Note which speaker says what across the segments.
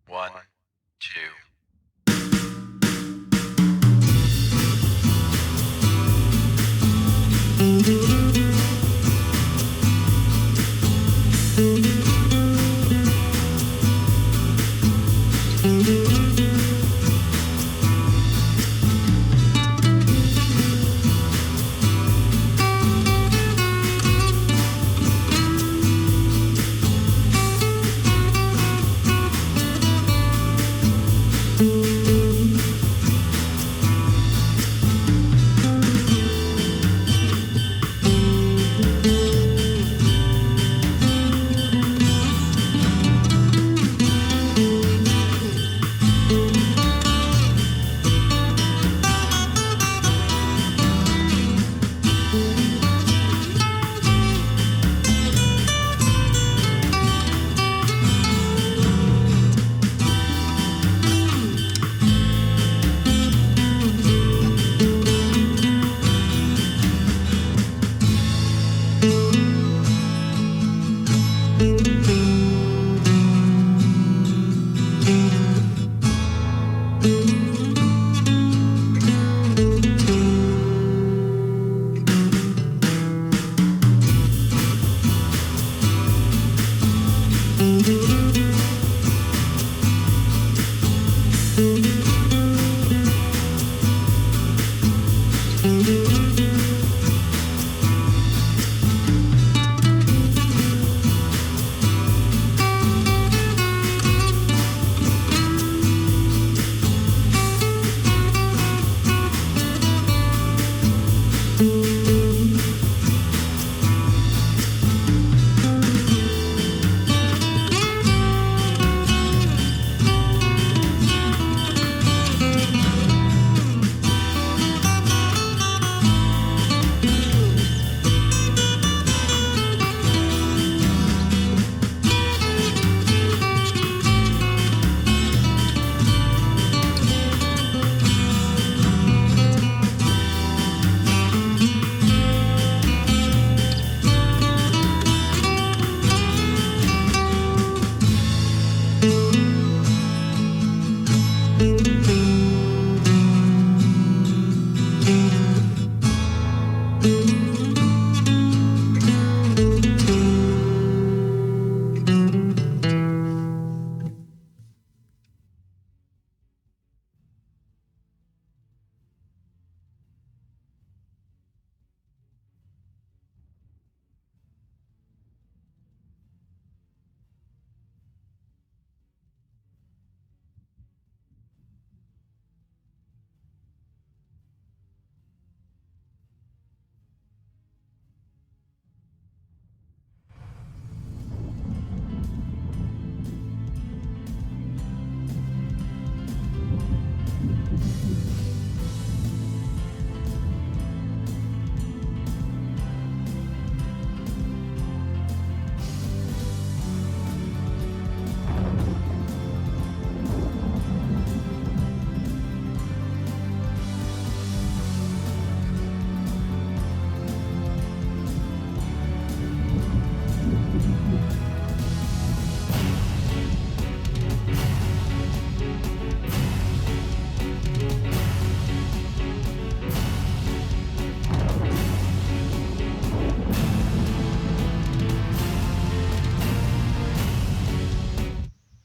Speaker 1: One, two.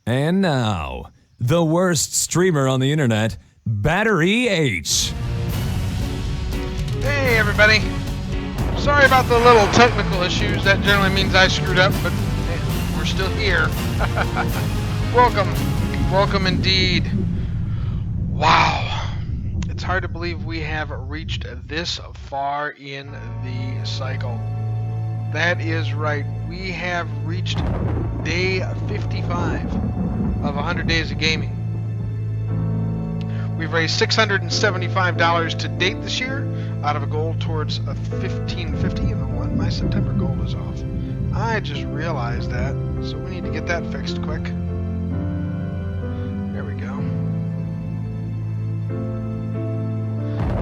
Speaker 2: And now, the worst streamer on the internet, Battery H.
Speaker 3: Hey everybody. Sorry about the little technical issues. That generally means I screwed up, but hey, we're still here. Welcome. Welcome indeed. Wow. It's hard to believe we have reached this far in the cycle. That is right. We have reached day 55 of 100 days of gaming. We've raised $675 to date this year out of a goal towards a $1,550. You know what? My September goal is off. I just realized that, so we need to get that fixed quick. There we go.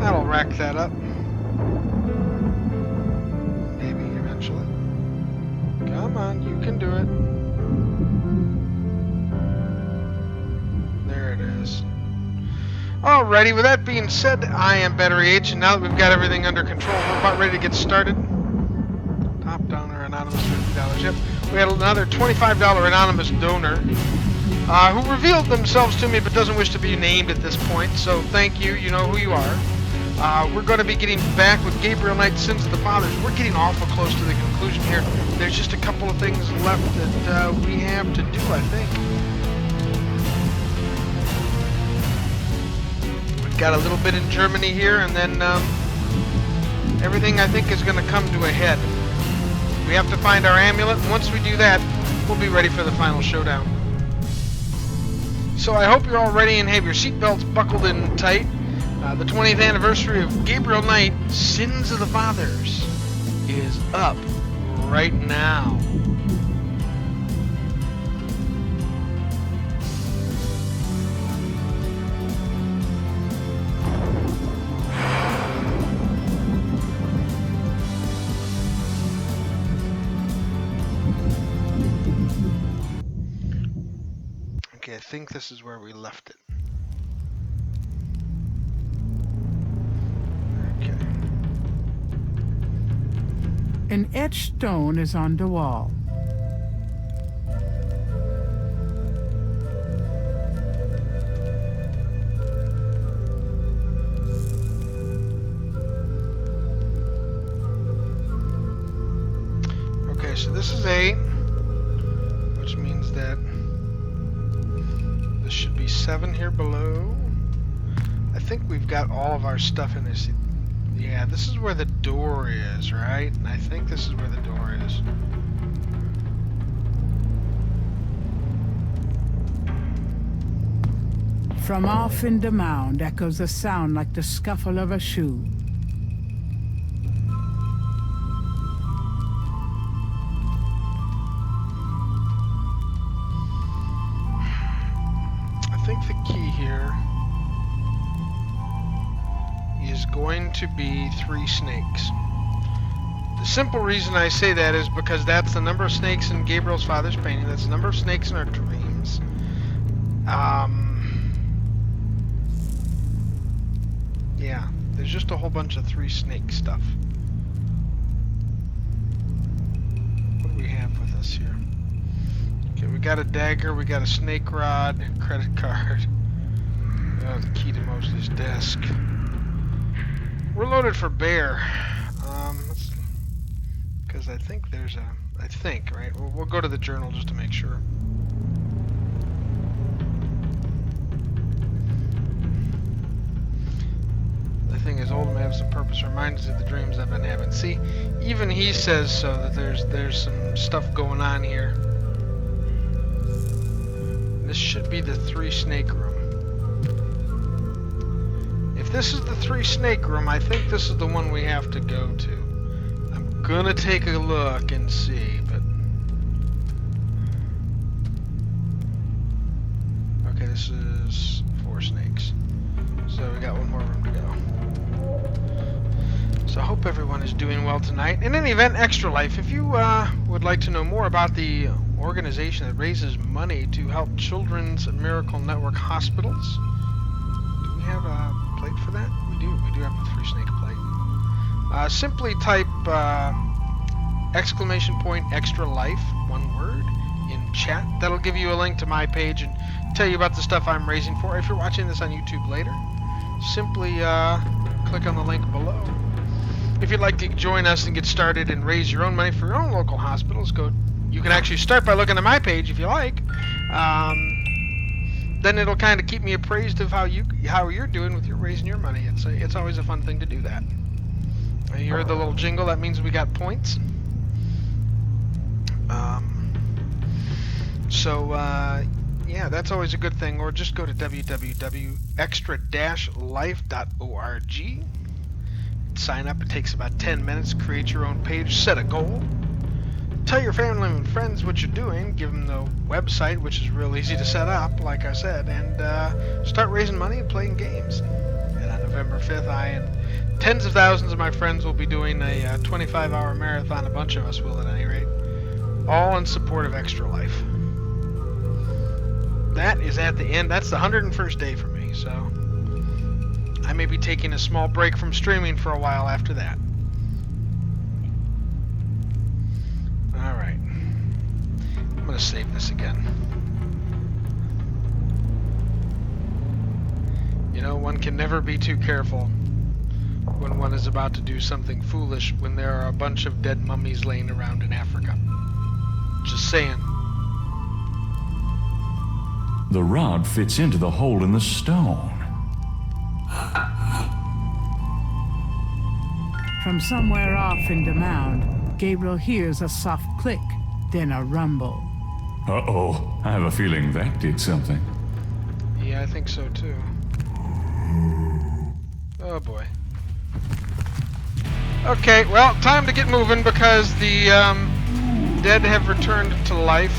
Speaker 3: That'll rack that up. Maybe eventually. Come on, you can do it. Alrighty, with that being said, I am Battery H, and now that we've got everything under control, we're about ready to get started. Top donor, anonymous, $50. Yep. We had another $25 anonymous donor who revealed themselves to me but doesn't wish to be named at this point, so thank you, you know who you are. We're going to be getting back with Gabriel Knight, Sins of the Fathers. We're getting awful close to the conclusion here. There's just a couple of things left that we have to do, I think. We've got a little bit in Germany here, and then everything I think is going to come to a head. We have to find our amulet, and once we do that, we'll be ready for the final showdown. So I hope you're all ready and have your seatbelts buckled in tight. The 20th anniversary of Gabriel Knight, Sins of the Fathers, is up right now. Okay, I think this is where we left it.
Speaker 1: An etched stone is on the wall.
Speaker 3: Okay, so this is 8, which means that this should be 7 here below. I think we've got all of our stuff in this. Yeah, this is where the door is, right? And I think this is where the door is.
Speaker 1: From off in the mound echoes a sound like the scuffle of a shoe.
Speaker 3: I think the key here is going to be 3 snakes. The simple reason I say that is because that's the number of snakes in Gabriel's father's painting. That's the number of snakes in our dreams. Yeah, there's just a whole bunch of 3 snake stuff. What do we have with us here? Okay, we got a dagger, we got a snake rod, credit card. Oh, the key to Mosley's desk. We're loaded for bear. Because I think there's a... I think, right? We'll go to the journal just to make sure. The thing is, old may have some purpose. Reminds us of the dreams I've been having. See, even he says so, that there's some stuff going on here. This should be the 3 snake room. If this is the 3 snake room, I think this is the one we have to go to. I'm gonna take a look and see, but... Okay, this is 4 snakes. So we got one more room to go. So I hope everyone is doing well tonight. In any event, Extra Life, if you would like to know more about the organization that raises money to help Children's Miracle Network hospitals, do we have a plate for that? We do have a 3 snake plate. Simply type !Extra Life, one word, in chat. That'll give you a link to my page and tell you about the stuff I'm raising for. If you're watching this on YouTube later, simply click on the link below. If you'd like to join us and get started and raise your own money for your own local hospitals, you can actually start by looking at my page if you like. Then it'll kind of keep me appraised of how you're doing with raising your money. It's always a fun thing to do that. You heard the little jingle. That means we got points. Yeah, that's always a good thing. Or just go to www.extra-life.org. Sign up. It takes about 10 minutes. Create your own page. Set a goal. Tell your family and friends what you're doing. Give them the website, which is real easy to set up, like I said, and start raising money and playing games. And on November 5th, I and tens of thousands of my friends will be doing a 25-hour marathon. A bunch of us will, at any rate. All in support of Extra Life. That is at the end. That's the 101st day for me, so I may be taking a small break from streaming for a while after that. Alright. I'm going to save this again. You know, one can never be too careful when one is about to do something foolish when there are a bunch of dead mummies laying around in Africa. Just saying.
Speaker 4: The rod fits into the hole in the stone.
Speaker 1: From somewhere off in the mound, Gabriel hears a soft click, then a rumble.
Speaker 4: Uh-oh, I have a feeling that did something.
Speaker 3: Yeah, I think so too. Oh boy. Okay, well, time to get moving because the dead have returned to life.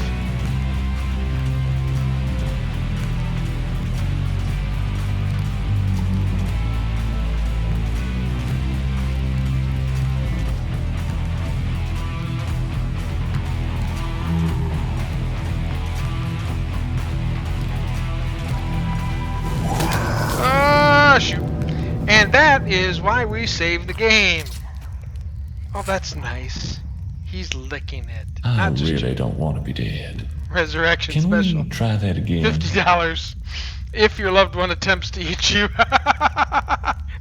Speaker 3: Shoot. And that is why we saved the game. Oh, that's nice. He's licking it.
Speaker 4: I
Speaker 3: Not just
Speaker 4: really don't want to be dead.
Speaker 3: Resurrection
Speaker 4: Can
Speaker 3: special.
Speaker 4: we try that again?
Speaker 3: $50 if your loved one attempts to eat you.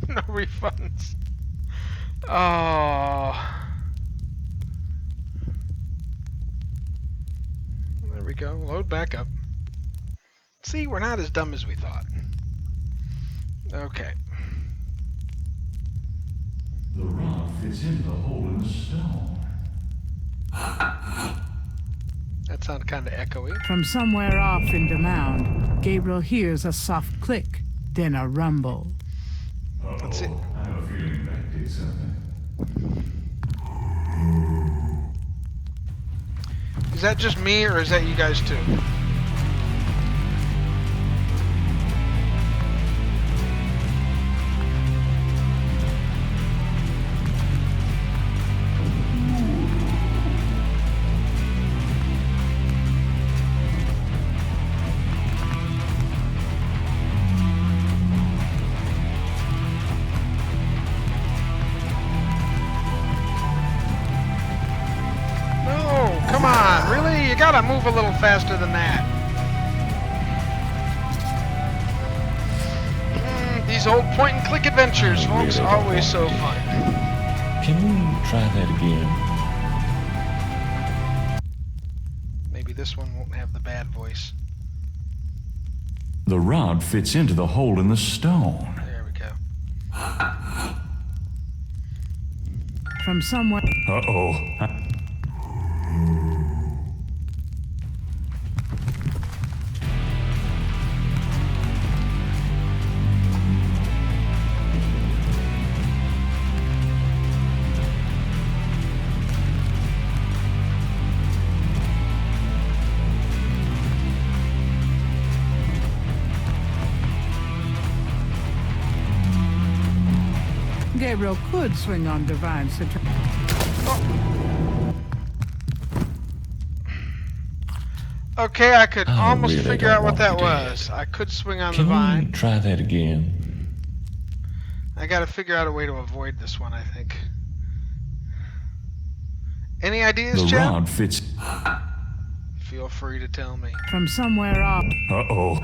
Speaker 3: No refunds. Oh. There we go. Load back up. See, we're not as dumb as we thought. Okay.
Speaker 4: The rod fits into the hole in the stone.
Speaker 3: That sounded kind of echoey.
Speaker 1: From somewhere off in the mound, Gabriel hears a soft click, then a rumble.
Speaker 3: Let's see.
Speaker 4: I have a feeling that did something.
Speaker 3: Is that just me, or is that you guys too? Come on, really? You gotta move a little faster than that. These old point-and-click adventures, folks, always so fun.
Speaker 4: Can we try that again?
Speaker 3: Maybe this one won't have the bad voice.
Speaker 4: The rod fits into the hole in the stone.
Speaker 3: There we go.
Speaker 1: From somewhere...
Speaker 4: Uh-oh.
Speaker 1: Gabriel could swing on divine situation.
Speaker 3: Okay, I could almost
Speaker 4: really
Speaker 3: figure
Speaker 4: don't
Speaker 3: out what
Speaker 4: want
Speaker 3: that
Speaker 4: to do
Speaker 3: was. I could swing on the
Speaker 4: Can we
Speaker 3: vine.
Speaker 4: try that again?
Speaker 3: I gotta figure out a way to avoid this one, I think. Any ideas,
Speaker 4: The
Speaker 3: Chad?
Speaker 4: rod fits...
Speaker 3: Feel free to tell me.
Speaker 1: From somewhere off...
Speaker 4: Uh-oh.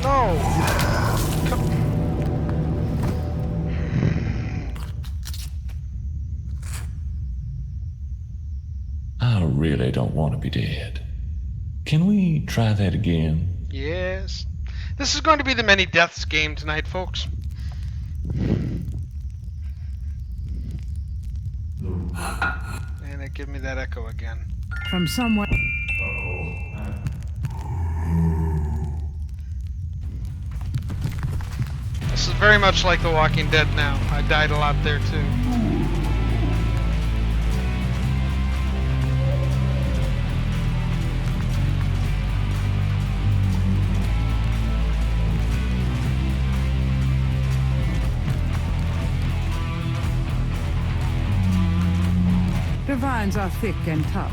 Speaker 3: No!
Speaker 4: I really don't want to be dead. Can we try that again?
Speaker 3: Yes. This is going to be the many deaths game tonight, folks. And it give me that echo again.
Speaker 1: From somewhere...
Speaker 3: This is very much like The Walking Dead now. I died a lot there too.
Speaker 1: The vines are thick and tough.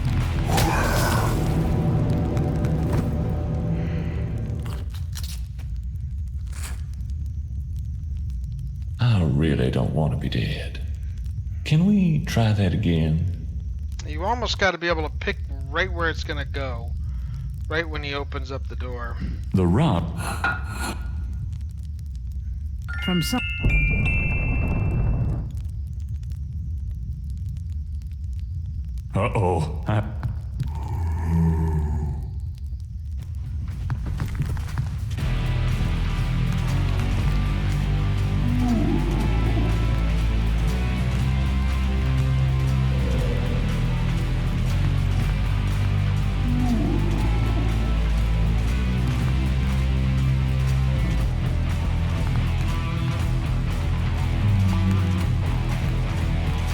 Speaker 4: I really don't want to be dead. Can we try that again?
Speaker 3: You almost got to be able to pick right where it's going to go. Right when he opens up the door.
Speaker 4: The rod.
Speaker 1: From some...
Speaker 4: Uh-oh.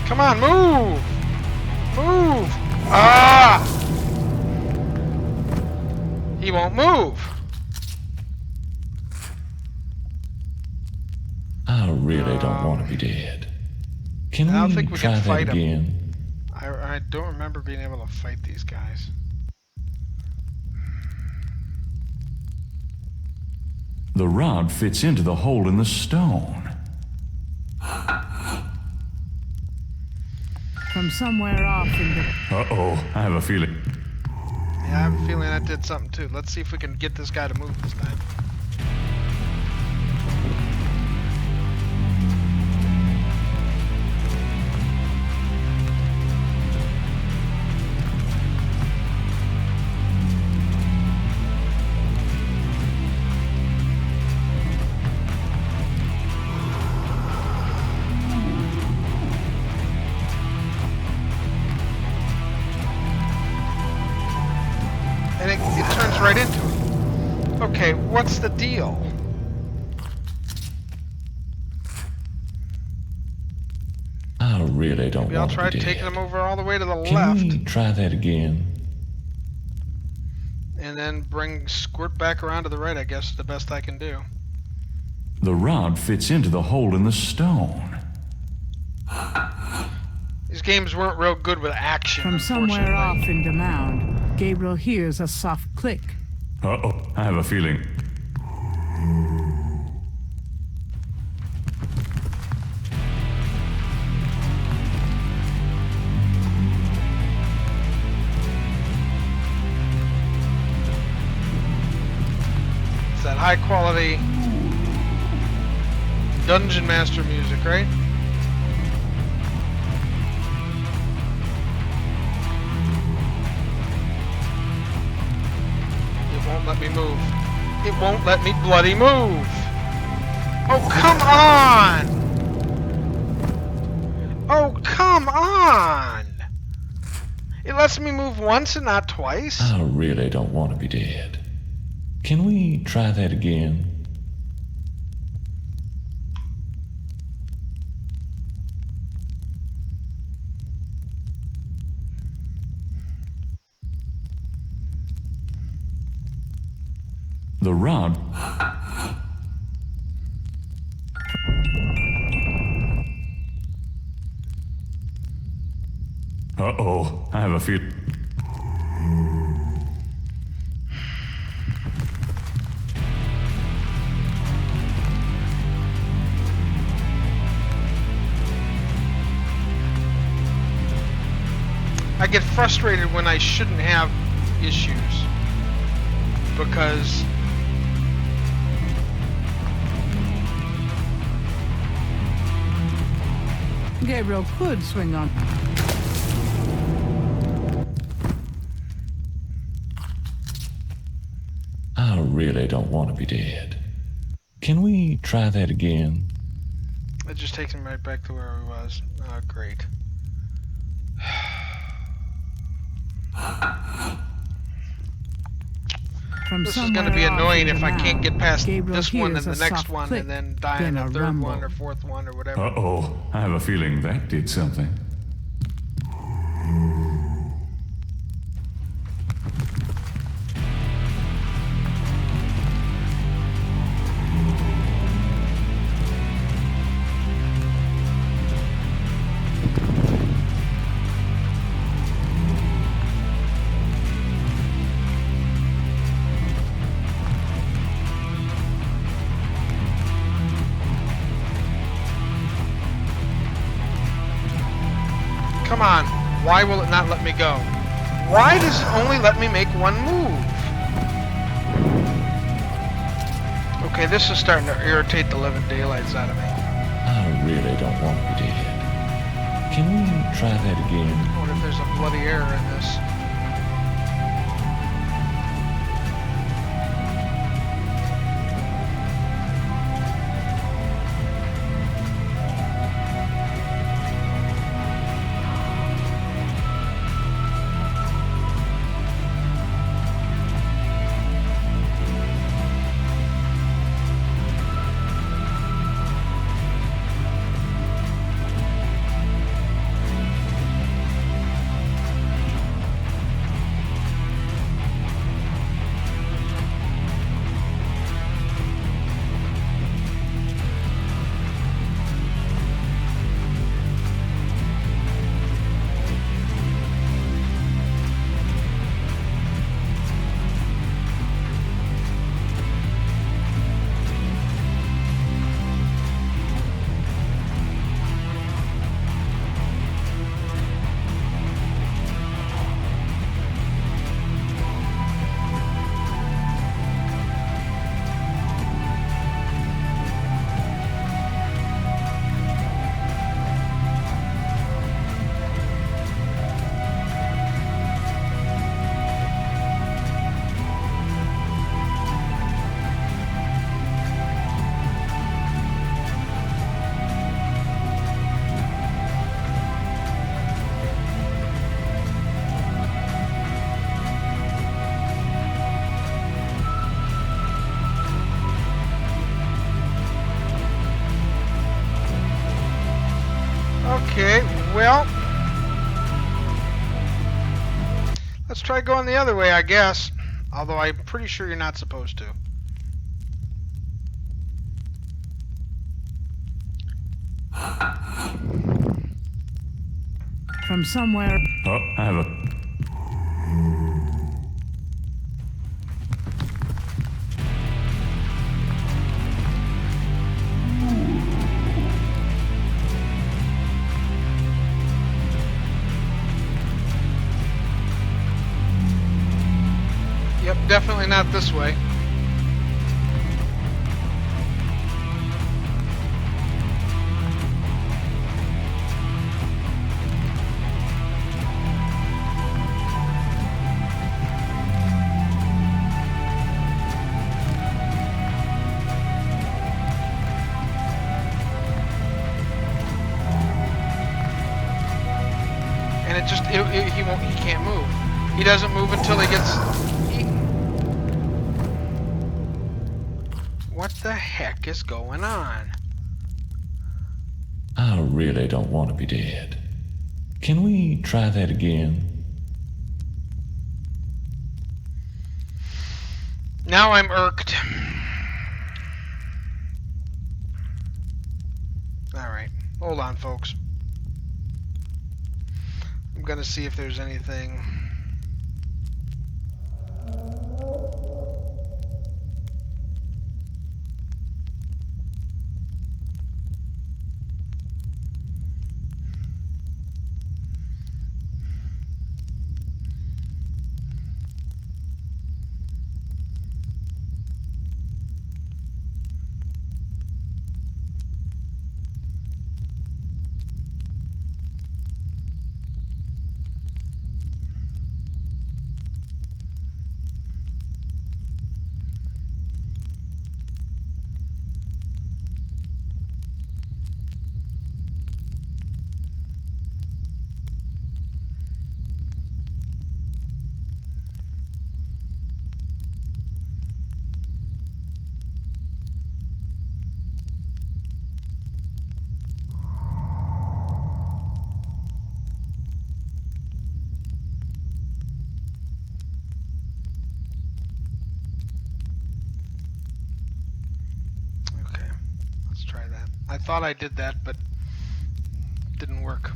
Speaker 3: Come on, move! Move! Ah! He won't move.
Speaker 4: I really don't want to be dead. Can
Speaker 3: I don't
Speaker 4: we
Speaker 3: think we
Speaker 4: try
Speaker 3: can
Speaker 4: that
Speaker 3: fight him.
Speaker 4: again?
Speaker 3: I don't remember being able to fight these guys.
Speaker 4: The rod fits into the hole in the stone.
Speaker 1: From somewhere off in the...
Speaker 4: Uh-oh. I have a feeling.
Speaker 3: Yeah, I have a feeling that did something too. Let's see if we can get this guy to move this time. And it turns right into it. Okay, what's the deal?
Speaker 4: I really don't
Speaker 3: Maybe I'll
Speaker 4: want to
Speaker 3: try
Speaker 4: be dead.
Speaker 3: taking him over all the way to the
Speaker 4: Can
Speaker 3: left.
Speaker 4: we try that again?
Speaker 3: And then bring Squirt back around to the right, I guess, is the best I can do.
Speaker 4: The rod fits into the hole in the stone.
Speaker 3: These games weren't real good with action,
Speaker 1: From somewhere
Speaker 3: unfortunately.
Speaker 1: off in the mound, Gabriel hears a soft click.
Speaker 4: Uh-oh. I have a feeling.
Speaker 3: It's that high quality Dungeon Master music, right? It won't let me move. It won't let me bloody move. Oh, come on! Oh, come on! It lets me move once and not twice?
Speaker 4: I really don't want to be dead. Can we try that again? The rod. Uh-oh. I have a feeling.
Speaker 3: I get frustrated when I shouldn't have issues. Because
Speaker 1: Gabriel could swing on.
Speaker 4: I really don't want to be dead. Can we try that again?
Speaker 3: it just takes me right back to where he was. Oh, great.
Speaker 1: From
Speaker 3: This is going to be
Speaker 1: somewhere off
Speaker 3: annoying
Speaker 1: in
Speaker 3: if
Speaker 1: the
Speaker 3: I can't get
Speaker 1: mound,
Speaker 3: past
Speaker 1: Gabriel
Speaker 3: this one and
Speaker 1: hears
Speaker 3: the
Speaker 1: a
Speaker 3: next
Speaker 1: soft
Speaker 3: one
Speaker 1: click,
Speaker 3: and then die
Speaker 1: then
Speaker 3: on
Speaker 1: a
Speaker 3: the third one
Speaker 1: rumble.
Speaker 3: or fourth one or whatever.
Speaker 4: Uh-oh. I have a feeling that did something.
Speaker 3: Come on. Why will it not let me go? Why does it only let me make one move? Okay, this is starting to irritate the living daylights out of me.
Speaker 4: I really don't want to be dead. Can we try that again?
Speaker 3: I wonder if there's a bloody error in this. Okay, well, let's try going the other way, I guess. Although I'm pretty sure you're not supposed to.
Speaker 1: From somewhere.
Speaker 4: Oh, I have a...
Speaker 3: Yep, definitely not this way. And it just, he can't move. He doesn't move until he gets... What the heck is going on?
Speaker 4: I really don't want to be dead. Can we try that again?
Speaker 3: Now I'm irked. Alright, hold on, folks. I'm gonna see if there's anything. I thought I did that, but didn't work.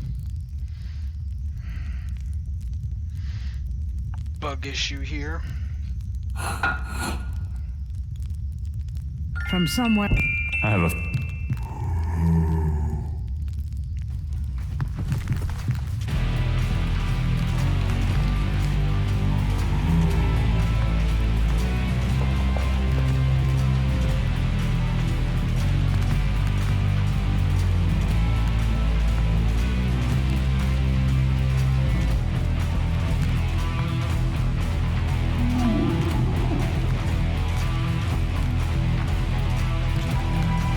Speaker 3: Bug issue here.
Speaker 1: From somewhere.
Speaker 4: I have a...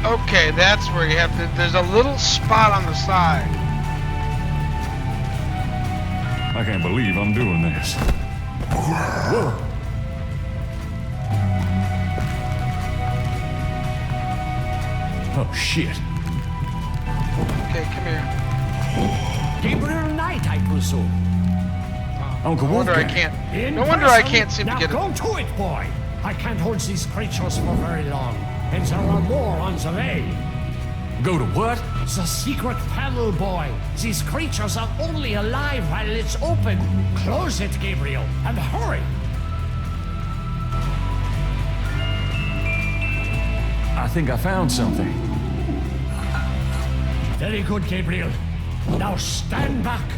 Speaker 3: Okay, that's where you have to... There's a little spot on the side.
Speaker 4: I can't believe I'm doing this. Whoa. Oh, shit.
Speaker 3: Okay, come here.
Speaker 5: Gabriel Knight, I presume.
Speaker 4: Uncle
Speaker 3: No wonder I
Speaker 4: Wolfgang.
Speaker 3: can't... No wonder I can't seem to
Speaker 5: Now
Speaker 3: get it.
Speaker 5: go to it, boy. I can't hold these creatures for very long, and there are more on the way.
Speaker 4: Go to what?
Speaker 5: The secret panel, boy. These creatures are only alive while it's open. Close it, Gabriel, and hurry.
Speaker 4: I think I found something.
Speaker 5: Very good, Gabriel. Now stand back.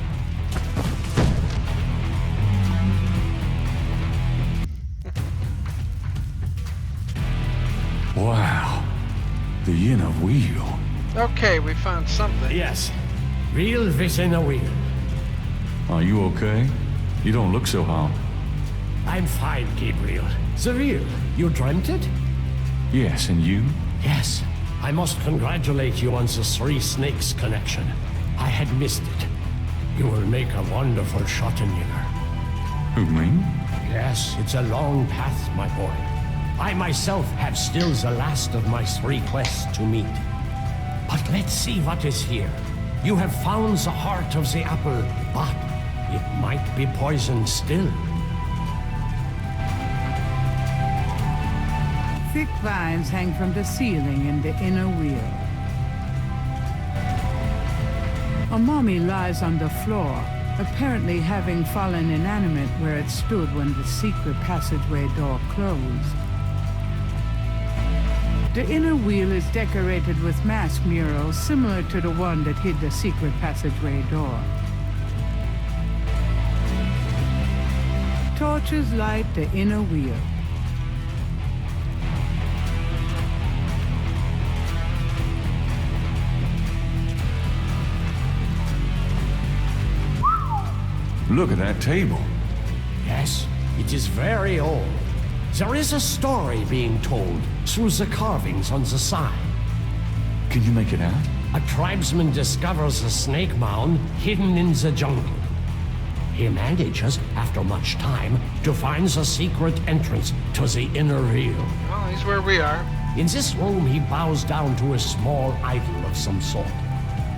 Speaker 4: Wow. The inner wheel.
Speaker 3: Okay, we found something.
Speaker 5: Yes, wheel within a wheel.
Speaker 4: Are you okay? You don't look so harm.
Speaker 5: I'm fine, Gabriel. The wheel, you dreamt it?
Speaker 4: Yes, and you?
Speaker 5: Yes. I must congratulate you on the Three Snakes connection. I had missed it. You will make a wonderful Schottenjäger.
Speaker 4: Who, me?
Speaker 5: Yes, it's a long path, my boy. I myself have still the last of my 3 quests to meet. But let's see what is here. You have found the heart of the apple, but it might be poisoned still.
Speaker 1: Thick vines hang from the ceiling in the inner wheel. A mummy lies on the floor, apparently having fallen inanimate where it stood when the secret passageway door closed. The inner wheel is decorated with mask murals similar to the one that hid the secret passageway door. Torches light the inner wheel.
Speaker 4: Look at that table.
Speaker 5: Yes, it is very old. There is a story being told through the carvings on the side.
Speaker 4: Can you make it out?
Speaker 5: A tribesman discovers a snake mound hidden in the jungle. He manages, after much time, to find the secret entrance to the inner wheel.
Speaker 3: Well, he's where we are.
Speaker 5: In this room, he bows down to a small idol of some sort.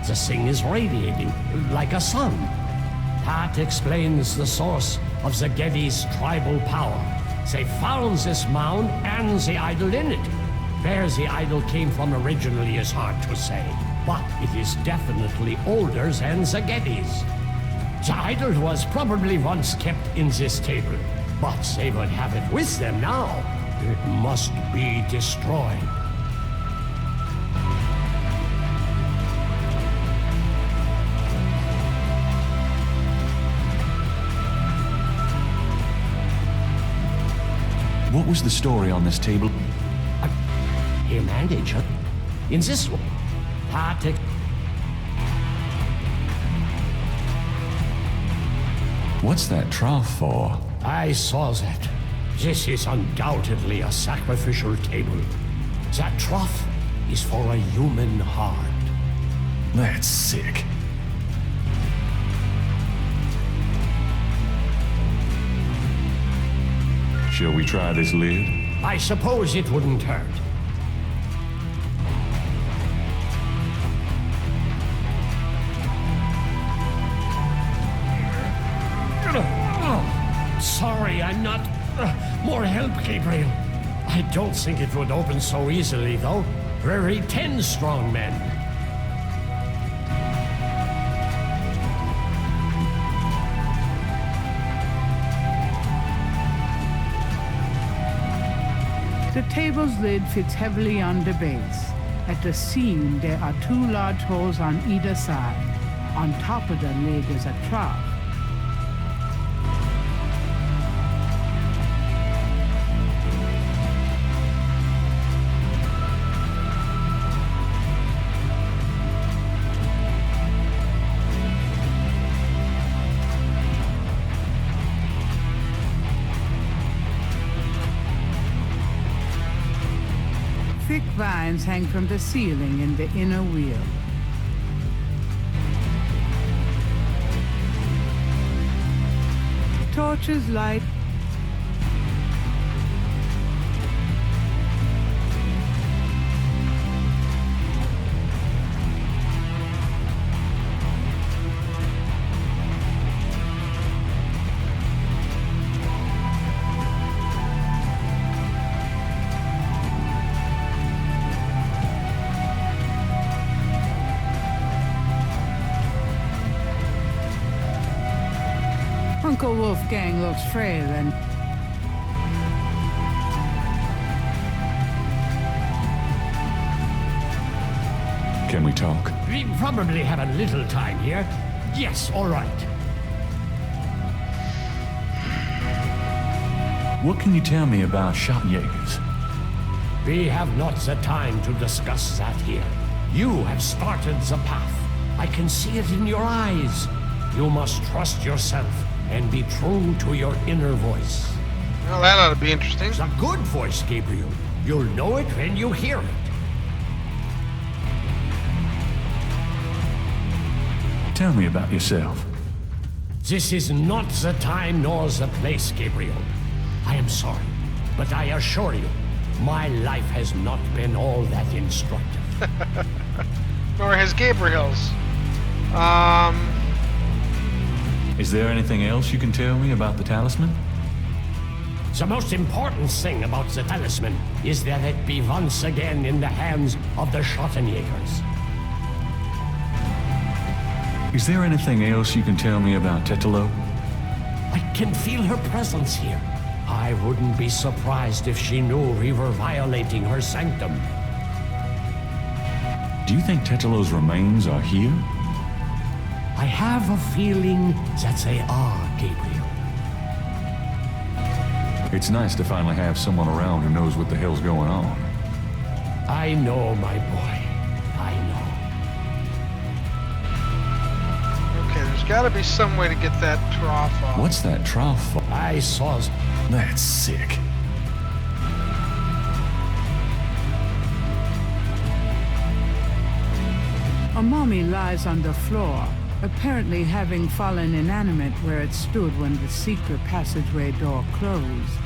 Speaker 5: The thing is radiating, like a sun. That explains the source of the Geddes' tribal power. They found this mound and the idol in it. Where the idol came from originally is hard to say, but it is definitely older than the Geddes'. The idol was probably once kept in this table, but they would have it with them now. It must be destroyed.
Speaker 4: What was the story on this table?
Speaker 5: He managed in this party.
Speaker 4: What's that trough for?
Speaker 5: I saw that. This is undoubtedly a sacrificial table. That trough is for a human heart.
Speaker 4: That's sick. Shall we try this lid?
Speaker 5: I suppose it wouldn't hurt. Sorry, I'm not... more help, Gabriel. I I don't think it would open so easily, though. Very 10 strong men.
Speaker 1: The table's lid fits heavily on the base. At the seam, there are 2 large holes on either side. On top of the lid is a trough. Thick vines hang from the ceiling in the inner wheel. Torches light Uncle Wolfgang looks frail and
Speaker 4: Can we talk?
Speaker 5: We probably have a little time here. Yes, all right.
Speaker 4: What can you tell me about Shotjägers?
Speaker 5: We have not the time to discuss that here. You have started the path. I can see it in your eyes. You must trust yourself and be true to your inner voice.
Speaker 3: Well, that ought to be interesting.
Speaker 5: It's a good voice, Gabriel. You'll know it when you hear it.
Speaker 4: Tell me about yourself.
Speaker 5: This is not the time nor the place, Gabriel. I am sorry, but I assure you, my life has not been all that instructive.
Speaker 3: Nor has Gabriel's.
Speaker 4: Is there anything else you can tell me about the talisman?
Speaker 5: The most important thing about the talisman is that it be once again in the hands of the Schottenjägers.
Speaker 4: Is there anything else you can tell me about Tetelo?
Speaker 5: I can feel her presence here. I wouldn't be surprised if she knew we were violating her sanctum.
Speaker 4: Do you think Tetelo's remains are here?
Speaker 5: I have a feeling that they are, Gabriel.
Speaker 4: It's nice to finally have someone around who knows what the hell's going on.
Speaker 5: I know, my boy. I know.
Speaker 3: Okay, there's got to be some way to get that trough off.
Speaker 4: What's that trough for?
Speaker 5: I saw...
Speaker 4: That's sick.
Speaker 1: a mummy lies on the floor, apparently having fallen inanimate where it stood when the secret passageway door closed.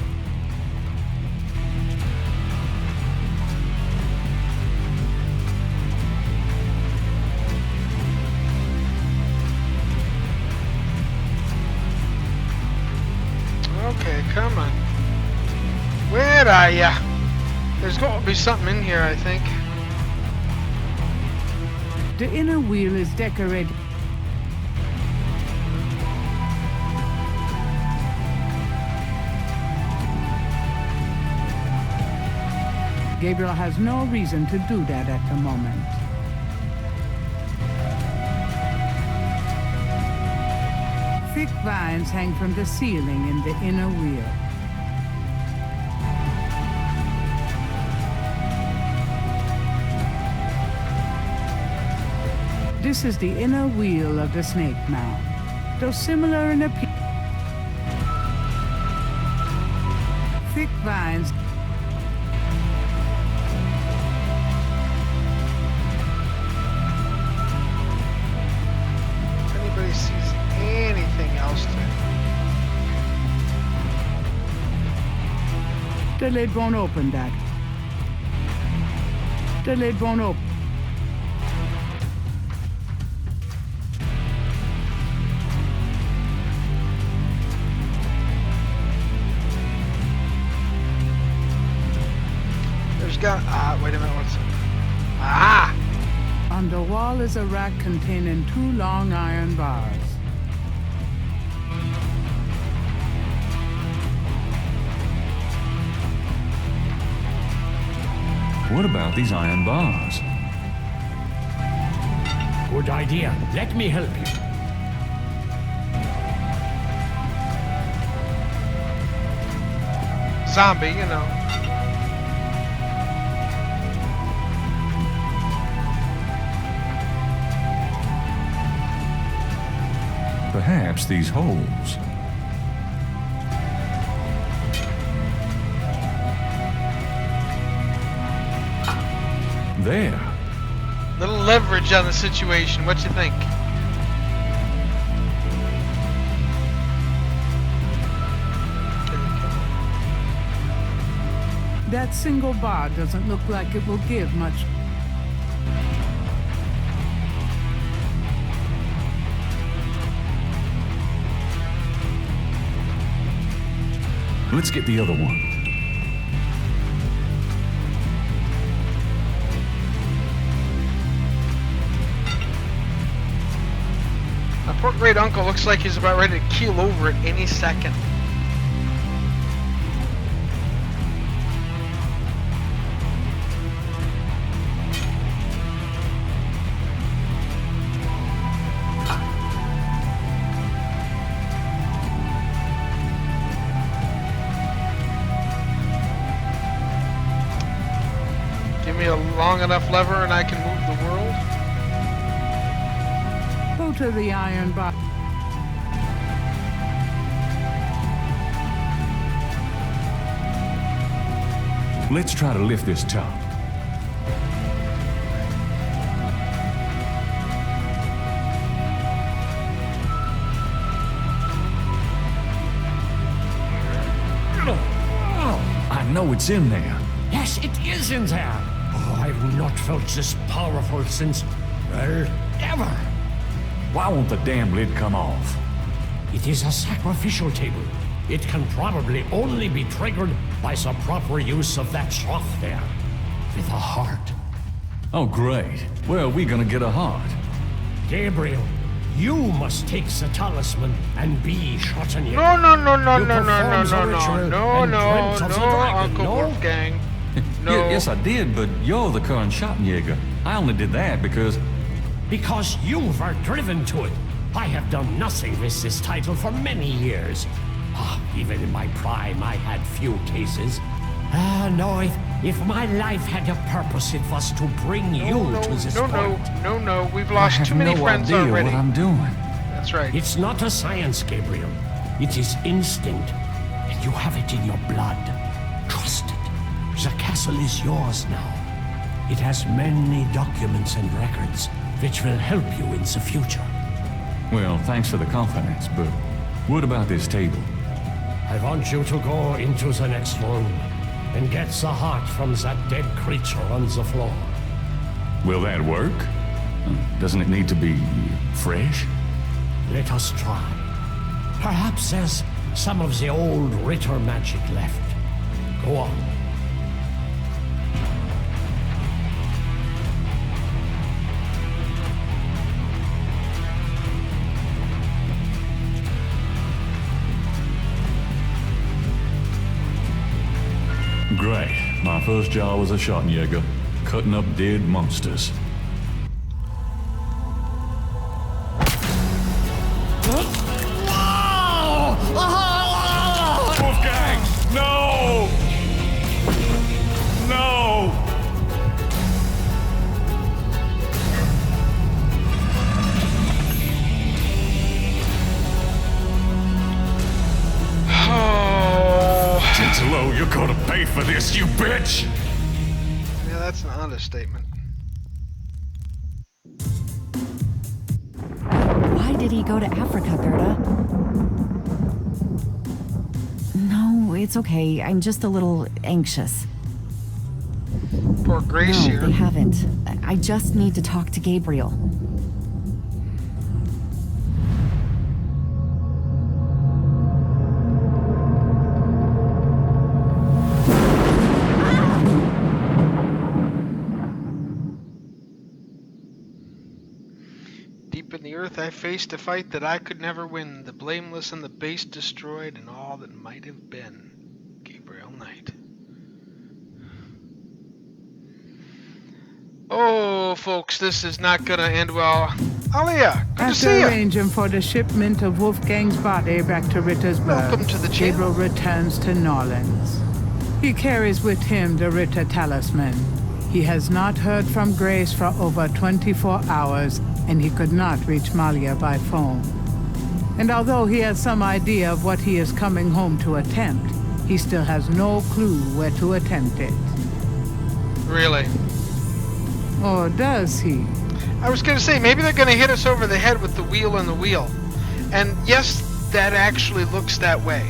Speaker 3: Okay, come on. Where are ya? There's got to be something in here, I think.
Speaker 1: The inner wheel is decorated. Gabriel has no reason to do that at the moment. Thick vines hang from the ceiling in the inner wheel. This is the inner wheel of the snake mound. Though similar in appearance, thick vines
Speaker 3: Anybody sees anything else to
Speaker 1: the lid won't open that. The lid won't open.
Speaker 3: got... wait a minute, what's... Ah!
Speaker 1: On the wall is a rack containing 2 long iron bars.
Speaker 4: What about these iron bars?
Speaker 5: Good idea. Let me help you.
Speaker 3: Zombie, you know.
Speaker 4: Perhaps these holes. There.
Speaker 3: Little leverage on the situation. What you think?
Speaker 1: That single bar doesn't look like it will give much.
Speaker 4: Let's get the other one.
Speaker 3: My poor great uncle looks like he's about ready to keel over at any second. Give me a long enough lever and I can move the world.
Speaker 1: Go to the iron bar.
Speaker 4: Let's try to lift this top. I know it's in there.
Speaker 5: Yes, it is in there. Oh, I've not felt this powerful since, well, ever.
Speaker 4: Why won't the damn lid come off?
Speaker 5: It is a sacrificial table. It can probably only be triggered by the proper use of that trough there. With a heart.
Speaker 4: Oh, great. Where are we gonna get a heart?
Speaker 5: Gabriel, you must take the talisman and be Schottenjäger.
Speaker 3: No, no, no, no,
Speaker 5: You
Speaker 3: no, no, no,
Speaker 5: perform the
Speaker 3: no, no,
Speaker 5: ritual
Speaker 3: no,
Speaker 5: and
Speaker 3: no,
Speaker 5: dreamt of the
Speaker 3: no,
Speaker 5: dragon,
Speaker 3: Uncle
Speaker 5: no?
Speaker 3: Wolfgang. No.
Speaker 4: Yes, I did, but you're the current Schottenjäger. I only did that because...
Speaker 5: Because you were driven to it. I have done nothing with this title for many years. Even in my prime, I had few cases. No, if my life had a purpose, it was to bring you to this point.
Speaker 3: No, we've lost too many friends already.
Speaker 4: I have no idea what I'm doing.
Speaker 3: That's right.
Speaker 5: It's not a science, Gabriel. It is instinct, and you have it in your blood. Trust it. The castle is yours now. It has many documents and records which will help you in the future.
Speaker 4: Well, thanks for the confidence, but what about this table?
Speaker 5: I want you to go into the next room and get the heart from that dead creature on the floor.
Speaker 4: Will that work? Doesn't it need to be fresh?
Speaker 5: Let us try. Perhaps there's some of the old Ritter magic left. Go on.
Speaker 4: Great. My first job was a Schottenjäger, cutting up dead monsters. Wolfgang! No! No! Tintalo, you're gonna pay for this, you bitch!
Speaker 3: Yeah, that's an understatement.
Speaker 6: Why did he go to Africa, Gerda? No, it's okay. I'm just a little anxious.
Speaker 3: Poor Grace
Speaker 6: No,
Speaker 3: here.
Speaker 6: they haven't. I just need to talk to Gabriel.
Speaker 3: and the earth I faced a fight that I could never win. The blameless and the base destroyed, and all that might have been. Gabriel Knight. Oh, folks, this is not gonna end well. Alia, good to
Speaker 1: After
Speaker 3: see you.
Speaker 1: arranging for the shipment of Wolfgang's body back to Ritter's
Speaker 3: Welcome to the channel.
Speaker 1: Gabriel returns to Norlands. He carries with him the Ritter talisman. He has not heard from Grace for over 24 hours, and he could not reach Malia by phone. And although he has some idea of what he is coming home to attempt, he still has no clue where to attempt it.
Speaker 3: Really?
Speaker 1: Or does he?
Speaker 3: I was gonna say, maybe they're gonna hit us over the head with the wheel and the wheel. And yes, that actually looks that way.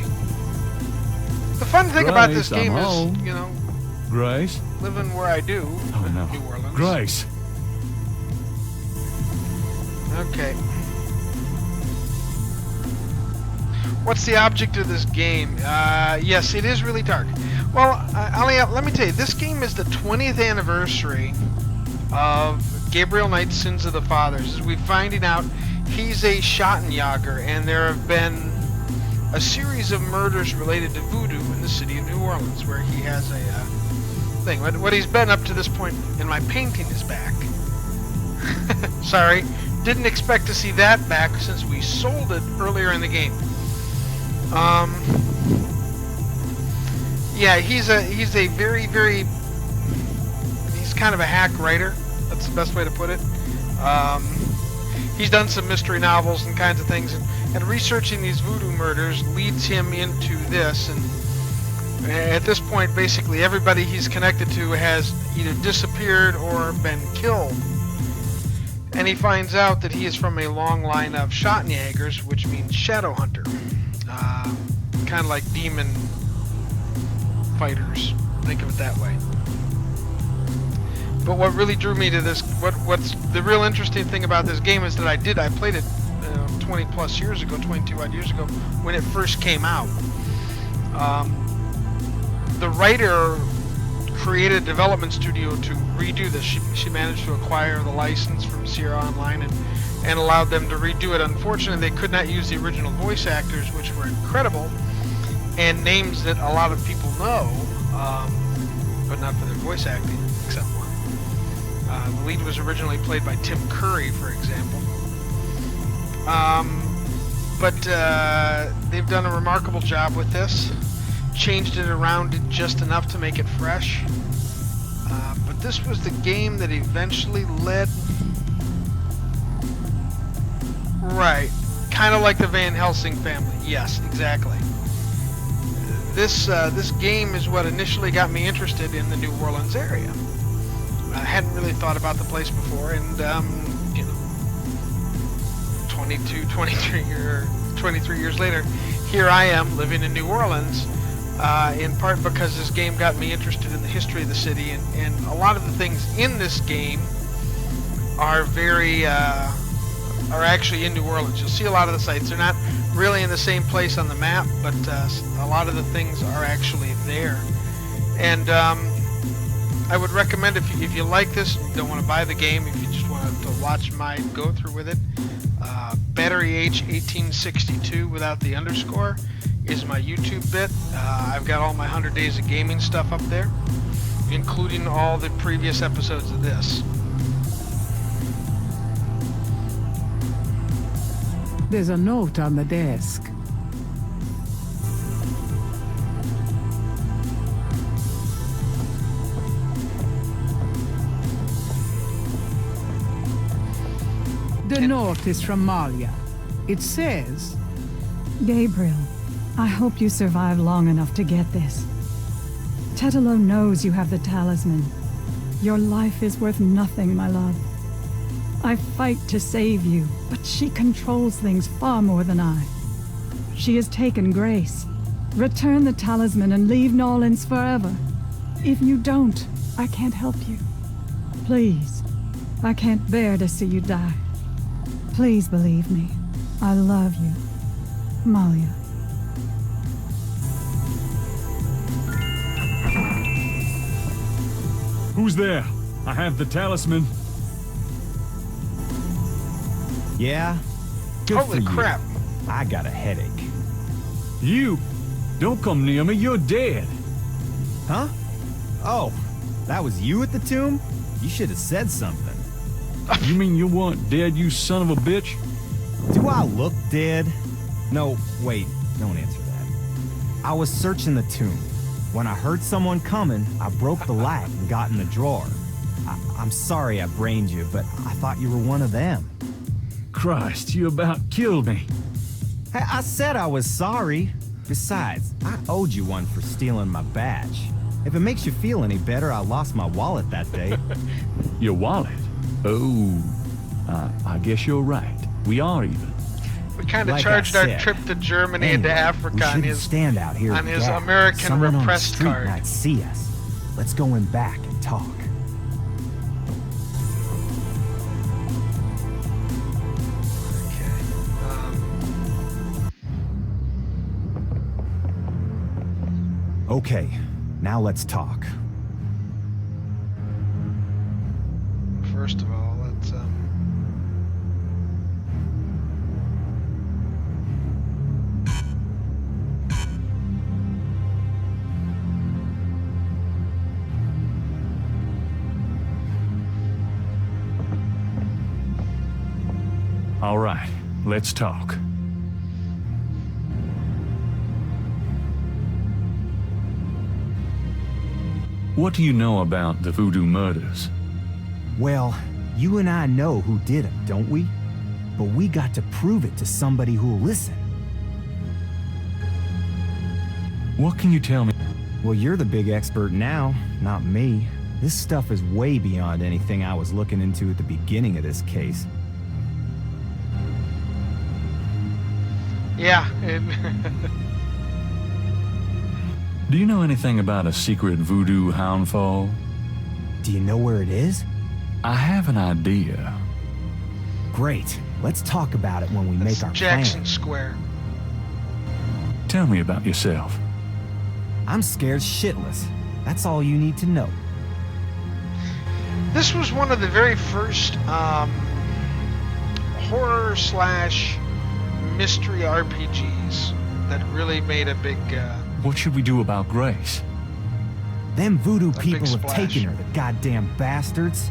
Speaker 3: The fun thing about this
Speaker 4: Grace,
Speaker 3: game
Speaker 4: I'm
Speaker 3: is,
Speaker 4: home.
Speaker 3: you know,
Speaker 4: Grace?
Speaker 3: living where I do,
Speaker 4: Oh
Speaker 3: in
Speaker 4: no.
Speaker 3: New Orleans.
Speaker 4: Grace!
Speaker 3: Okay. What's the object of this game? Yes, it is really dark. Well, Alia, let me tell you, this game is the 20th anniversary of Gabriel Knight's Sins of the Fathers. As we're finding out, he's a Schattenjäger, and there have been a series of murders related to voodoo in the city of New Orleans, where he has a thing. What he's been up to this point in my painting is back. Sorry, didn't expect to see that back since we sold it earlier in the game. Yeah, he's a very, very, he's kind of a hack writer. That's the best way to put it. He's done some mystery novels and kinds of things, and researching these voodoo murders leads him into this. And at this point, basically everybody he's connected to has either disappeared or been killed. And he finds out that he is from a long line of Schattenjägers, which means shadow hunter. Kind of like demon fighters. Think of it that way. But what really drew me to this, what's the real interesting thing about this game is that I played it 20 plus years ago, 22 odd years ago, when it first came out. The writer created a development studio to redo this. She managed to acquire the license from Sierra Online and allowed them to redo it. Unfortunately, they could not use the original voice actors, which were incredible, and names that a lot of people know, but not for their voice acting, except one. The lead was originally played by Tim Curry, for example. But they've done a remarkable job with this. Changed it around just enough to make it fresh. But this was the game that eventually led... Right. Kind of like the Van Helsing family. Yes, exactly. This game is what initially got me interested in the New Orleans area. I hadn't really thought about the place before, and, 23 years later, here I am living in New Orleans, in part because this game got me interested in the history of the city, and a lot of the things in this game are are actually in New Orleans. You'll see a lot of the sites. They're not really in the same place on the map, but a lot of the things are actually there. And I would recommend, if you like this, you don't want to buy the game, if you just want to watch my go through with it, Battery H 1862 without the underscore is my YouTube bit. I've got all my 100 Days of Gaming stuff up there, including all the previous episodes of this.
Speaker 1: There's a note on the desk. The note is from Malia. It says,
Speaker 6: Gabriel, I hope you survive long enough to get this. Tetelo knows you have the talisman. Your life is worth nothing, my love. I fight to save you, but she controls things far more than I. She has taken Grace. Return the talisman and leave Norlands forever. If you don't, I can't help you. Please, I can't bear to see you die. Please believe me. I love you. Malia.
Speaker 7: Who's there? I have the talisman. Yeah? Good
Speaker 3: Holy
Speaker 7: for you.
Speaker 3: crap.
Speaker 7: I got a headache.
Speaker 8: You! Don't come near me, you're dead.
Speaker 7: Huh? Oh, that was you at the tomb? You should have said something.
Speaker 8: You mean you weren't dead, you son of a bitch?
Speaker 7: Do I look dead? No, wait, don't answer that. I was searching the tomb. When I heard someone coming, I broke the light and got in the drawer. I'm sorry I brained you, but I thought you were one of them.
Speaker 8: Christ, you about killed me.
Speaker 7: Hey, I said I was sorry. Besides, I owed you one for stealing my badge. If it makes you feel any better, I lost my wallet that day.
Speaker 8: Your wallet? Oh, I guess you're right. We are even.
Speaker 3: We kind of
Speaker 7: Like
Speaker 3: charged
Speaker 7: I
Speaker 3: our
Speaker 7: said,
Speaker 3: trip to Germany
Speaker 7: anyway,
Speaker 3: and to Africa
Speaker 7: we
Speaker 3: on
Speaker 7: shouldn't
Speaker 3: his
Speaker 7: stand out here
Speaker 3: on
Speaker 7: and
Speaker 3: his
Speaker 7: gag.
Speaker 3: American
Speaker 7: Someone
Speaker 3: repressed
Speaker 7: on the street
Speaker 3: card.
Speaker 7: might see us. Let's go in back and talk. Okay, now let's talk.
Speaker 3: First of all, let's
Speaker 8: All right, let's talk. What do you know about the voodoo murders?
Speaker 7: Well, you and I know who did them, don't we? But we got to prove it to somebody who'll listen.
Speaker 8: What can you tell me?
Speaker 7: Well, you're the big expert now, not me. This stuff is way beyond anything I was looking into at the beginning of this case.
Speaker 3: yeah.
Speaker 8: Do you know anything about a secret voodoo houndfall?
Speaker 7: Do you know where it is?
Speaker 8: I have an idea.
Speaker 7: Great. Let's talk about it when we
Speaker 3: That's
Speaker 7: make our
Speaker 3: Jackson
Speaker 7: plan.
Speaker 3: Square.
Speaker 8: Tell me about yourself.
Speaker 7: I'm scared shitless. That's all you need to know.
Speaker 3: This was one of the very first horror slash mystery RPGs that really made a big
Speaker 8: What should we do about Grace?
Speaker 7: Them voodoo
Speaker 3: big
Speaker 7: people have
Speaker 3: splash.
Speaker 7: taken her, the goddamn bastards.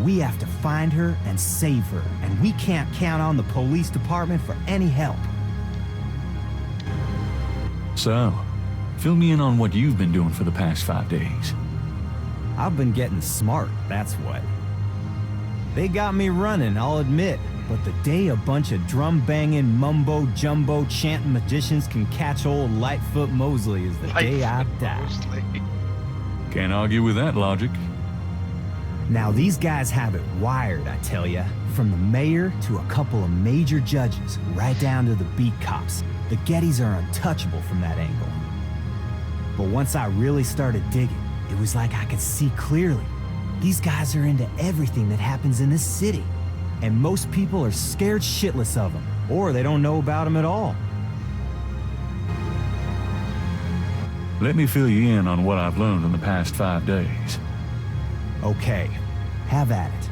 Speaker 7: We have to find her and save her, and we can't count on the police department for any help.
Speaker 8: So, fill me in on what you've been doing for the past 5 days.
Speaker 7: I've been getting smart, that's what. They got me running, I'll admit, but the day a bunch of drum-banging, mumbo-jumbo chanting magicians can catch old Lightfoot Mosley is the day I die.
Speaker 3: Mostly.
Speaker 8: Can't argue with that logic.
Speaker 7: Now these guys have it wired, I tell ya. From the mayor to a couple of major judges, right down to the beat cops. The Gettys are untouchable from that angle. But once I really started digging, it was like I could see clearly. These guys are into everything that happens in this city. And most people are scared shitless of them, or they don't know about them at all.
Speaker 8: Let me fill you in on what I've learned in the past 5 days.
Speaker 7: Okay, have at it.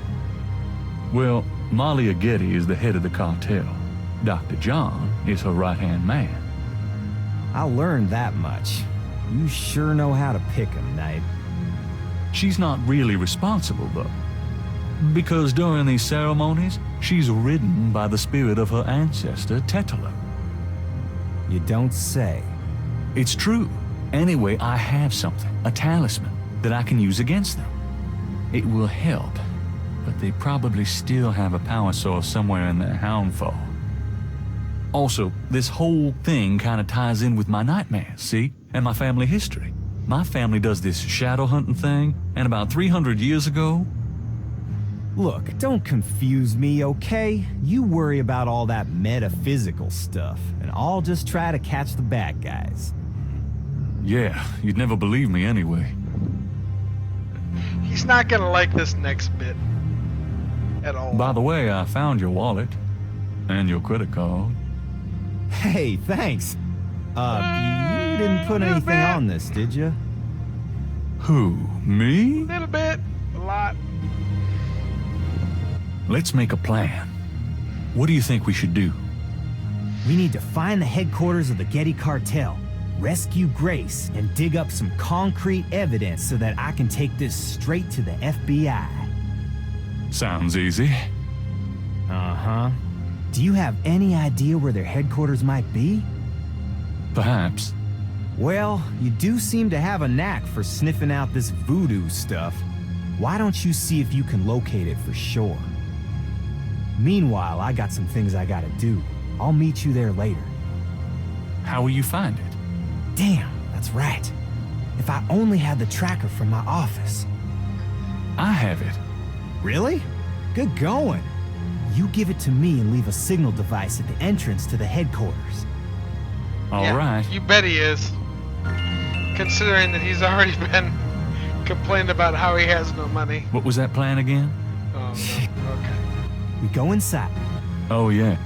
Speaker 8: Well, Malia Getty is the head of the cartel. Dr. John is her right-hand man.
Speaker 7: I learned that much. You sure know how to pick 'em, Knight.
Speaker 8: She's not really responsible, though. Because during these ceremonies, she's ridden by the spirit of her ancestor, Tetelo.
Speaker 7: You don't say.
Speaker 8: It's true. Anyway, I have something, a talisman, that I can use against them. It will help, but they probably still have a power source somewhere in their houndfall. Also, this whole thing kind of ties in with my nightmares, see? And my family history. My family does this shadow hunting thing, and about 300 years ago...
Speaker 7: Look, don't confuse me, okay? You worry about all that metaphysical stuff, and I'll just try to catch the bad guys.
Speaker 8: Yeah, you'd never believe me anyway.
Speaker 3: He's not gonna like this next bit at all.
Speaker 8: By the way, I found your wallet. And your credit card.
Speaker 7: Hey, thanks. You didn't put anything
Speaker 3: bit.
Speaker 7: on this, did you?
Speaker 8: Who, me?
Speaker 3: A little bit, a lot.
Speaker 8: Let's make a plan. What do you think we should do?
Speaker 7: We need to find the headquarters of the Getty cartel, rescue Grace, and dig up some concrete evidence so that I can take this straight to the FBI.
Speaker 8: Sounds easy.
Speaker 7: Uh-huh. Do you have any idea where their headquarters might be?
Speaker 8: Perhaps.
Speaker 7: Well, you do seem to have a knack for sniffing out this voodoo stuff. Why don't you see if you can locate it for sure? Meanwhile, I got some things I gotta do. I'll meet you there later.
Speaker 8: How will you find it?
Speaker 7: Damn, that's right. If I only had the tracker from my office.
Speaker 8: I have it.
Speaker 7: Really? Good going. You give it to me and leave a signal device at the entrance to the headquarters.
Speaker 8: All right.
Speaker 3: You bet he is. Considering that he's already been complaining about how he has no money.
Speaker 8: What was that plan again?
Speaker 3: Oh, no. Okay.
Speaker 7: We go inside.
Speaker 8: Oh, yeah.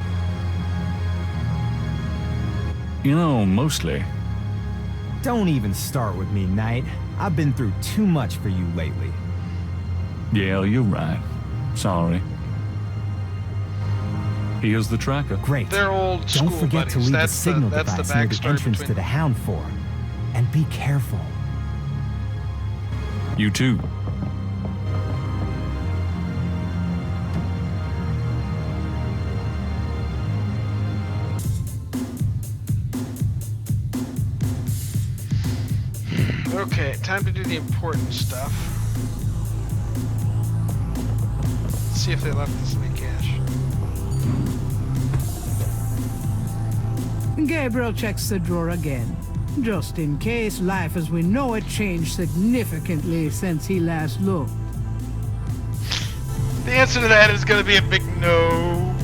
Speaker 8: You know, mostly.
Speaker 7: Don't even start with me, Knight. I've been through too much for you lately.
Speaker 8: Yeah, you're right. Sorry. Here's the tracker.
Speaker 7: Great.
Speaker 3: They're old school
Speaker 7: Don't forget
Speaker 3: buddies.
Speaker 7: to leave the
Speaker 3: That's
Speaker 7: signal
Speaker 3: that's
Speaker 7: device
Speaker 3: the
Speaker 7: near the
Speaker 3: backstory
Speaker 7: entrance to
Speaker 3: between
Speaker 7: the Hound Forum. And be careful.
Speaker 8: You too.
Speaker 3: Okay, time to do the important stuff. Let's see if they left this in the cache.
Speaker 1: Gabriel checks the drawer again, just in case life as we know it changed significantly since he last looked.
Speaker 3: The answer to that is going to be a big no.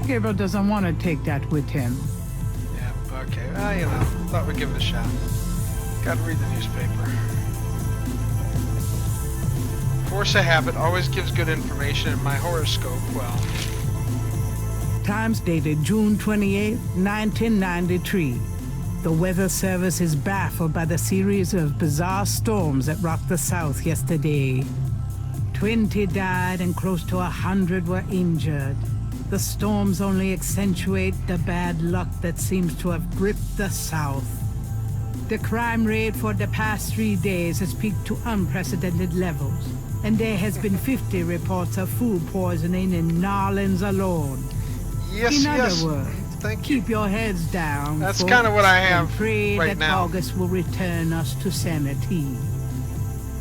Speaker 1: Gabriel doesn't want to take that with him.
Speaker 3: Yeah, okay. Well, you know, thought we'd give it a shot. Gotta read the newspaper. Force of habit always gives good information, and my horoscope, well...
Speaker 1: Times dated June 28, 1993. The Weather Service is baffled by the series of bizarre storms that rocked the South yesterday. 20 died and close to 100 were injured. The storms only accentuate the bad luck that seems to have gripped the South. The crime rate for the past 3 days has peaked to unprecedented levels, and there has been 50 reports of food poisoning in New Orleans alone.
Speaker 3: Yes,
Speaker 1: In other
Speaker 3: yes.
Speaker 1: words,
Speaker 3: Thank you.
Speaker 1: keep your heads down.
Speaker 3: That's
Speaker 1: folks,
Speaker 3: kind of what I
Speaker 1: and
Speaker 3: have
Speaker 1: pray
Speaker 3: right
Speaker 1: that
Speaker 3: now.
Speaker 1: August will return us to sanity.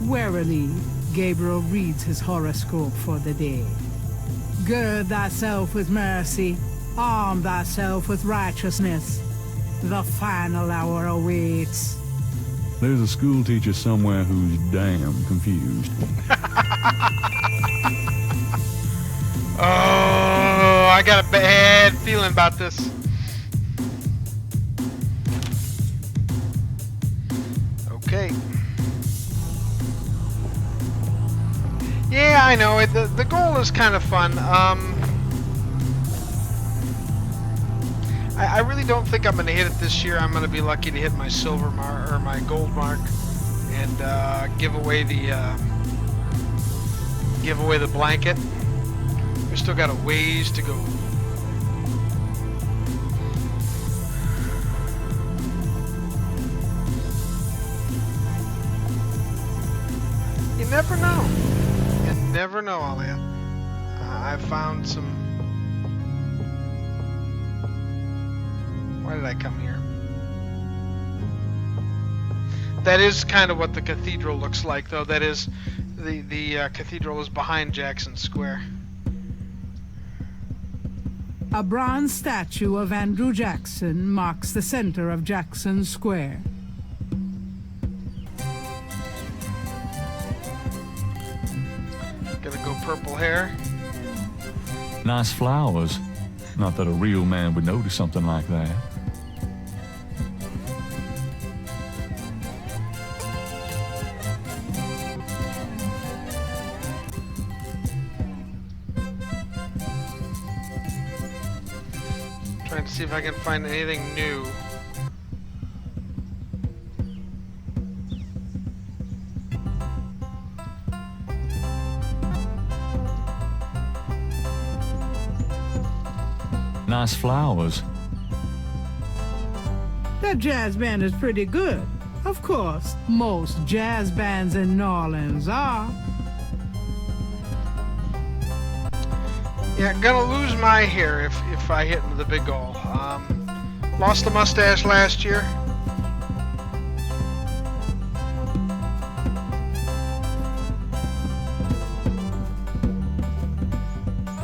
Speaker 1: Warily, Gabriel reads his horoscope for the day. Gird thyself with mercy, arm thyself with righteousness. The final hour awaits.
Speaker 8: There's a school teacher somewhere who's damn confused.
Speaker 3: Oh, I got a bad feeling about this. Okay. Yeah, I know it. The goal is kind of fun. I really don't think I'm gonna hit it this year. I'm gonna be lucky to hit my silver mark or my gold mark, and give away the blanket. We still got a ways to go. You never know. You never know, Alia. I found some... Why did I come here? That is kind of what the cathedral looks like, though. That is... The cathedral is behind Jackson Square.
Speaker 1: A bronze statue of Andrew Jackson marks the center of Jackson Square.
Speaker 3: Gonna go purple hair.
Speaker 8: Nice flowers. Not that a real man would notice something like that.
Speaker 3: Trying to see if I can find anything new.
Speaker 8: Nice flowers.
Speaker 1: That jazz band is pretty good. Of course, most jazz bands in New Orleans are.
Speaker 3: Yeah, gonna lose my hair if I hit into the big goal. Lost the mustache last year.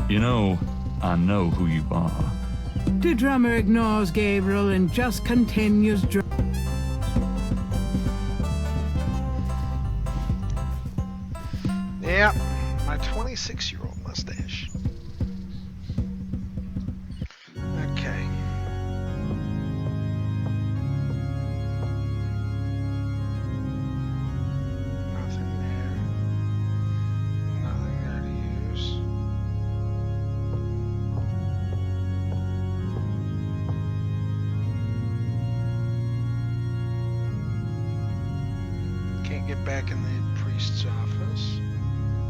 Speaker 8: You know, I know who you are.
Speaker 1: The drummer ignores Gabriel and just continues drumming.
Speaker 3: Yeah, my 26-year-old mustache. Okay. Nothing there. Nothing there to use. Can't get back in the priest's office.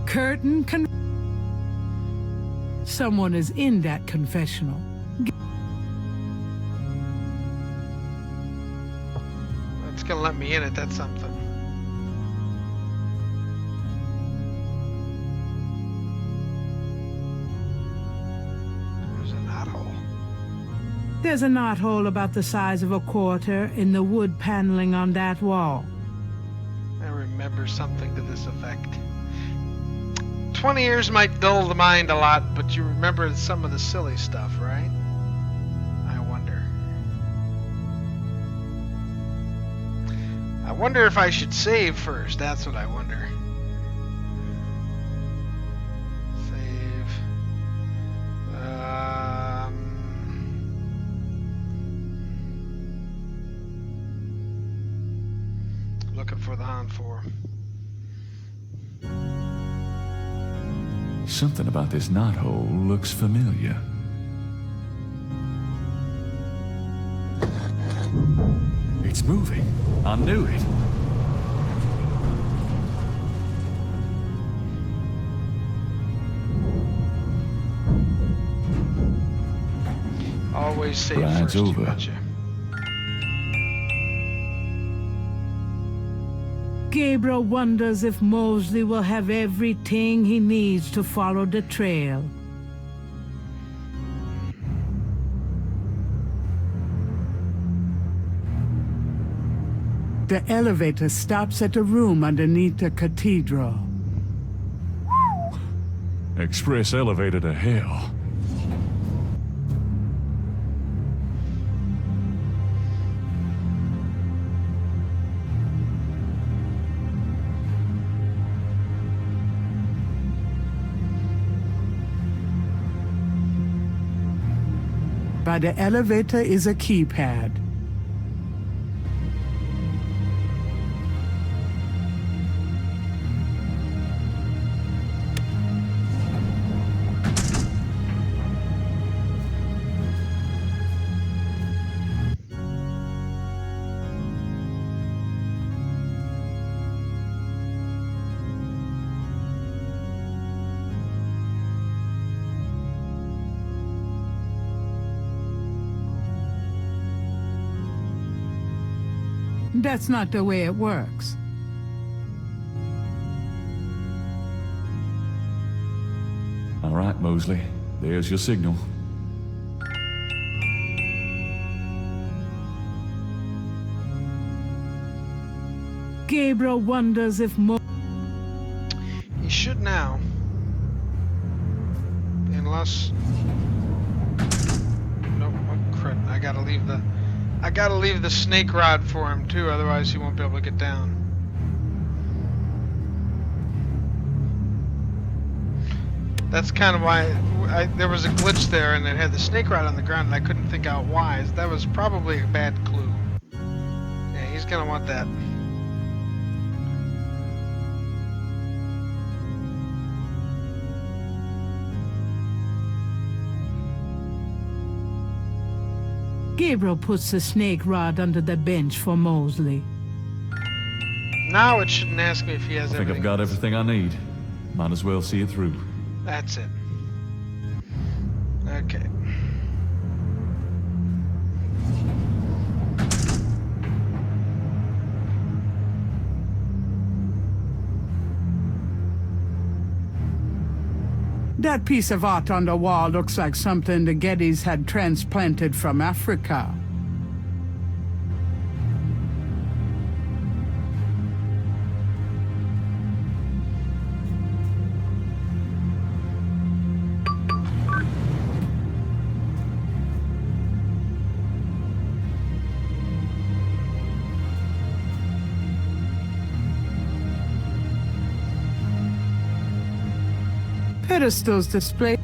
Speaker 1: Curtain Someone is in that confessional.
Speaker 3: It's gonna let me in it, that's something. There's a knothole.
Speaker 1: There's a knothole about the size of a quarter in the wood paneling on that wall.
Speaker 3: I remember something to this effect. 20 years might dull the mind a lot, but you remember some of the silly stuff, right? I wonder. I wonder if I should save first. That's what I wonder. Save. Looking for the Hound 4.
Speaker 8: Something about this knothole looks familiar. It's moving. I knew it.
Speaker 3: Always save
Speaker 8: Ride's
Speaker 3: first,
Speaker 8: over.
Speaker 3: betcha.
Speaker 1: Gabriel wonders if Mosley will have everything he needs to follow the trail. The elevator stops at a room underneath the cathedral.
Speaker 8: Express elevator to hell.
Speaker 1: By the elevator is a keypad. That's not the way it works.
Speaker 8: All right, Mosley. There's your signal.
Speaker 1: Gabriel wonders if
Speaker 3: He should now. Unless... Nope, oh, crud. I gotta leave the snake rod for him too, otherwise he won't be able to get down. That's kind of why there was a glitch there and it had the snake rod on the ground and I couldn't think out why. That was probably a bad clue. Yeah, he's gonna want that.
Speaker 1: Gabriel puts the snake rod under the bench for Mosley.
Speaker 3: Now it shouldn't ask me if he has
Speaker 8: I think
Speaker 3: everything.
Speaker 8: I've got everything I need. Might as well see it through.
Speaker 3: That's it. Okay.
Speaker 1: That piece of art on the wall looks like something the Gettys had transplanted from Africa. Pedestals display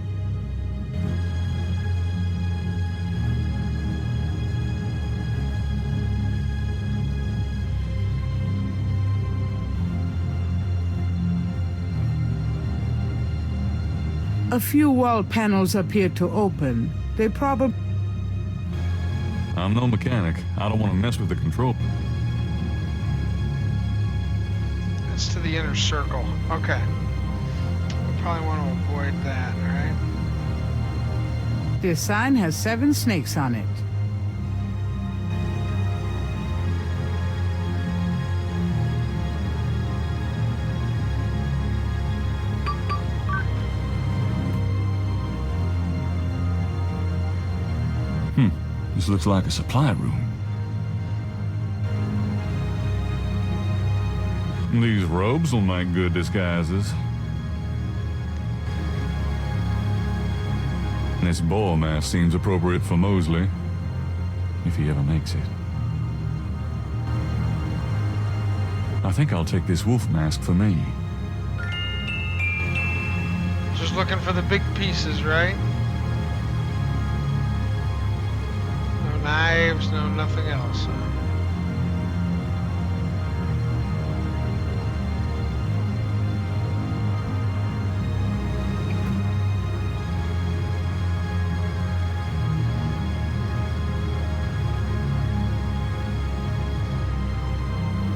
Speaker 1: a few wall panels appear to open. They probably...
Speaker 8: I'm no mechanic. I don't want to mess with the control.
Speaker 3: It's to the inner circle. Okay. Probably want to avoid that, right?
Speaker 1: This sign has 7 snakes on it.
Speaker 8: This looks like a supply room. These robes will make good disguises. This boar mask seems appropriate for Mosley, if he ever makes it. I think I'll take this wolf mask for me.
Speaker 3: Just looking for the big pieces, right? No knives, no nothing else.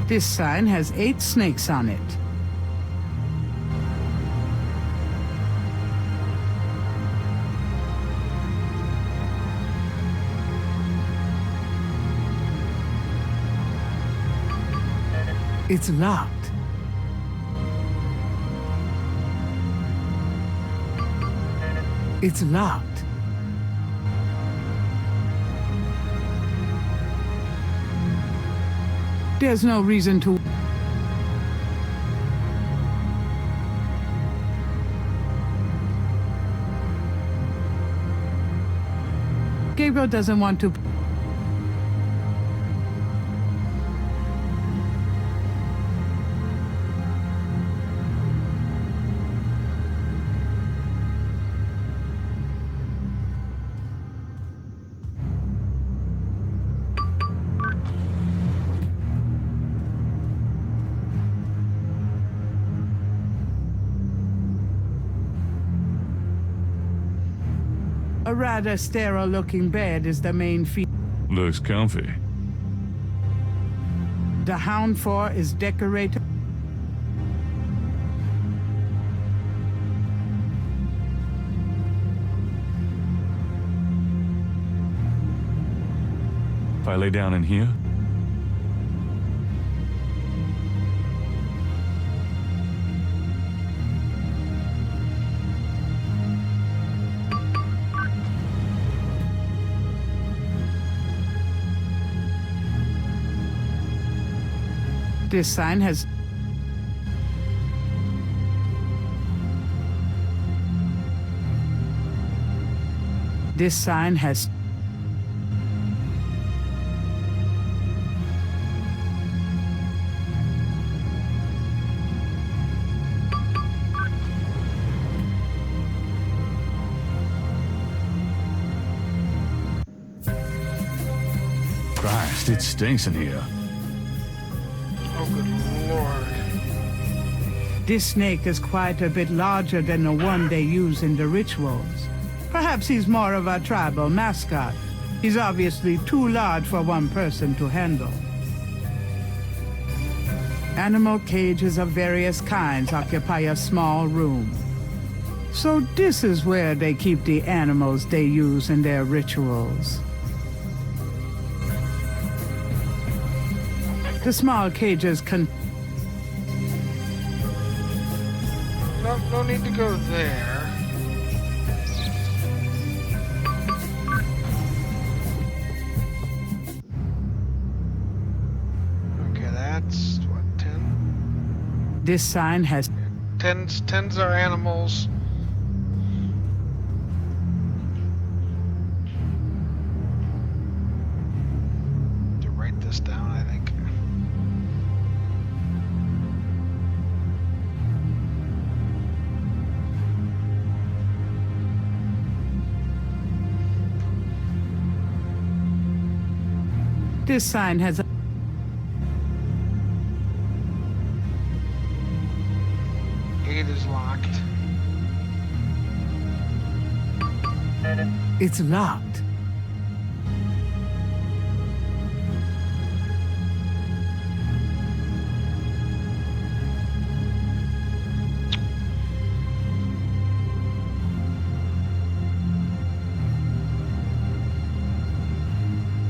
Speaker 1: This sign has 8 snakes on it. It's locked. It's locked. There's no reason to... Gabriel doesn't want to... A rather sterile-looking bed is the main feature.
Speaker 8: Looks comfy.
Speaker 1: The Hound 4 is decorated.
Speaker 8: If I lay down in here?
Speaker 1: This sign has... This sign has...
Speaker 8: Christ, it stinks in here.
Speaker 3: Oh, good Lord.
Speaker 1: This snake is quite a bit larger than the one they use in the rituals. Perhaps he's more of a tribal mascot. He's obviously too large for one person to handle. Animal cages of various kinds occupy a small room. So this is where they keep the animals they use in their rituals. The small cages can...
Speaker 3: No need to go there.
Speaker 1: This sign has...
Speaker 3: Tens are animals. To write this down, I think.
Speaker 1: This sign has a...
Speaker 3: Gate is locked.
Speaker 1: It's locked.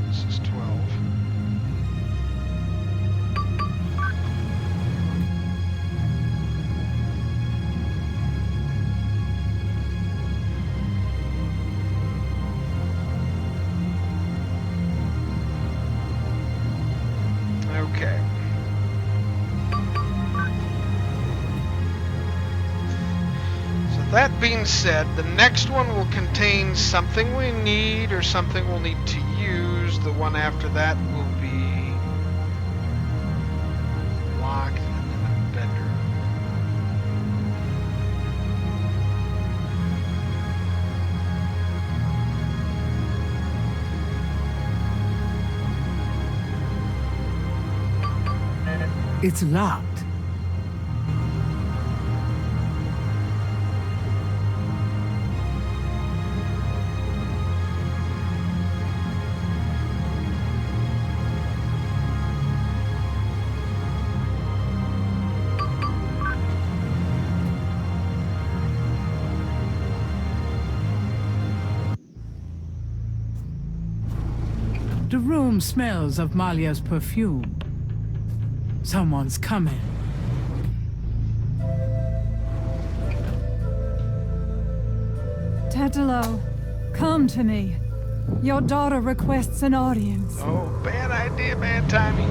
Speaker 3: This is 12. Okay. So that being said, the next one will contain something we need or something we'll need to use. The one after that will be locked and then a bedroom.
Speaker 1: It's locked. The room smells of Malia's perfume. Someone's coming.
Speaker 6: Tetelo, come to me. Your daughter requests an audience.
Speaker 3: Oh, bad idea, bad timing.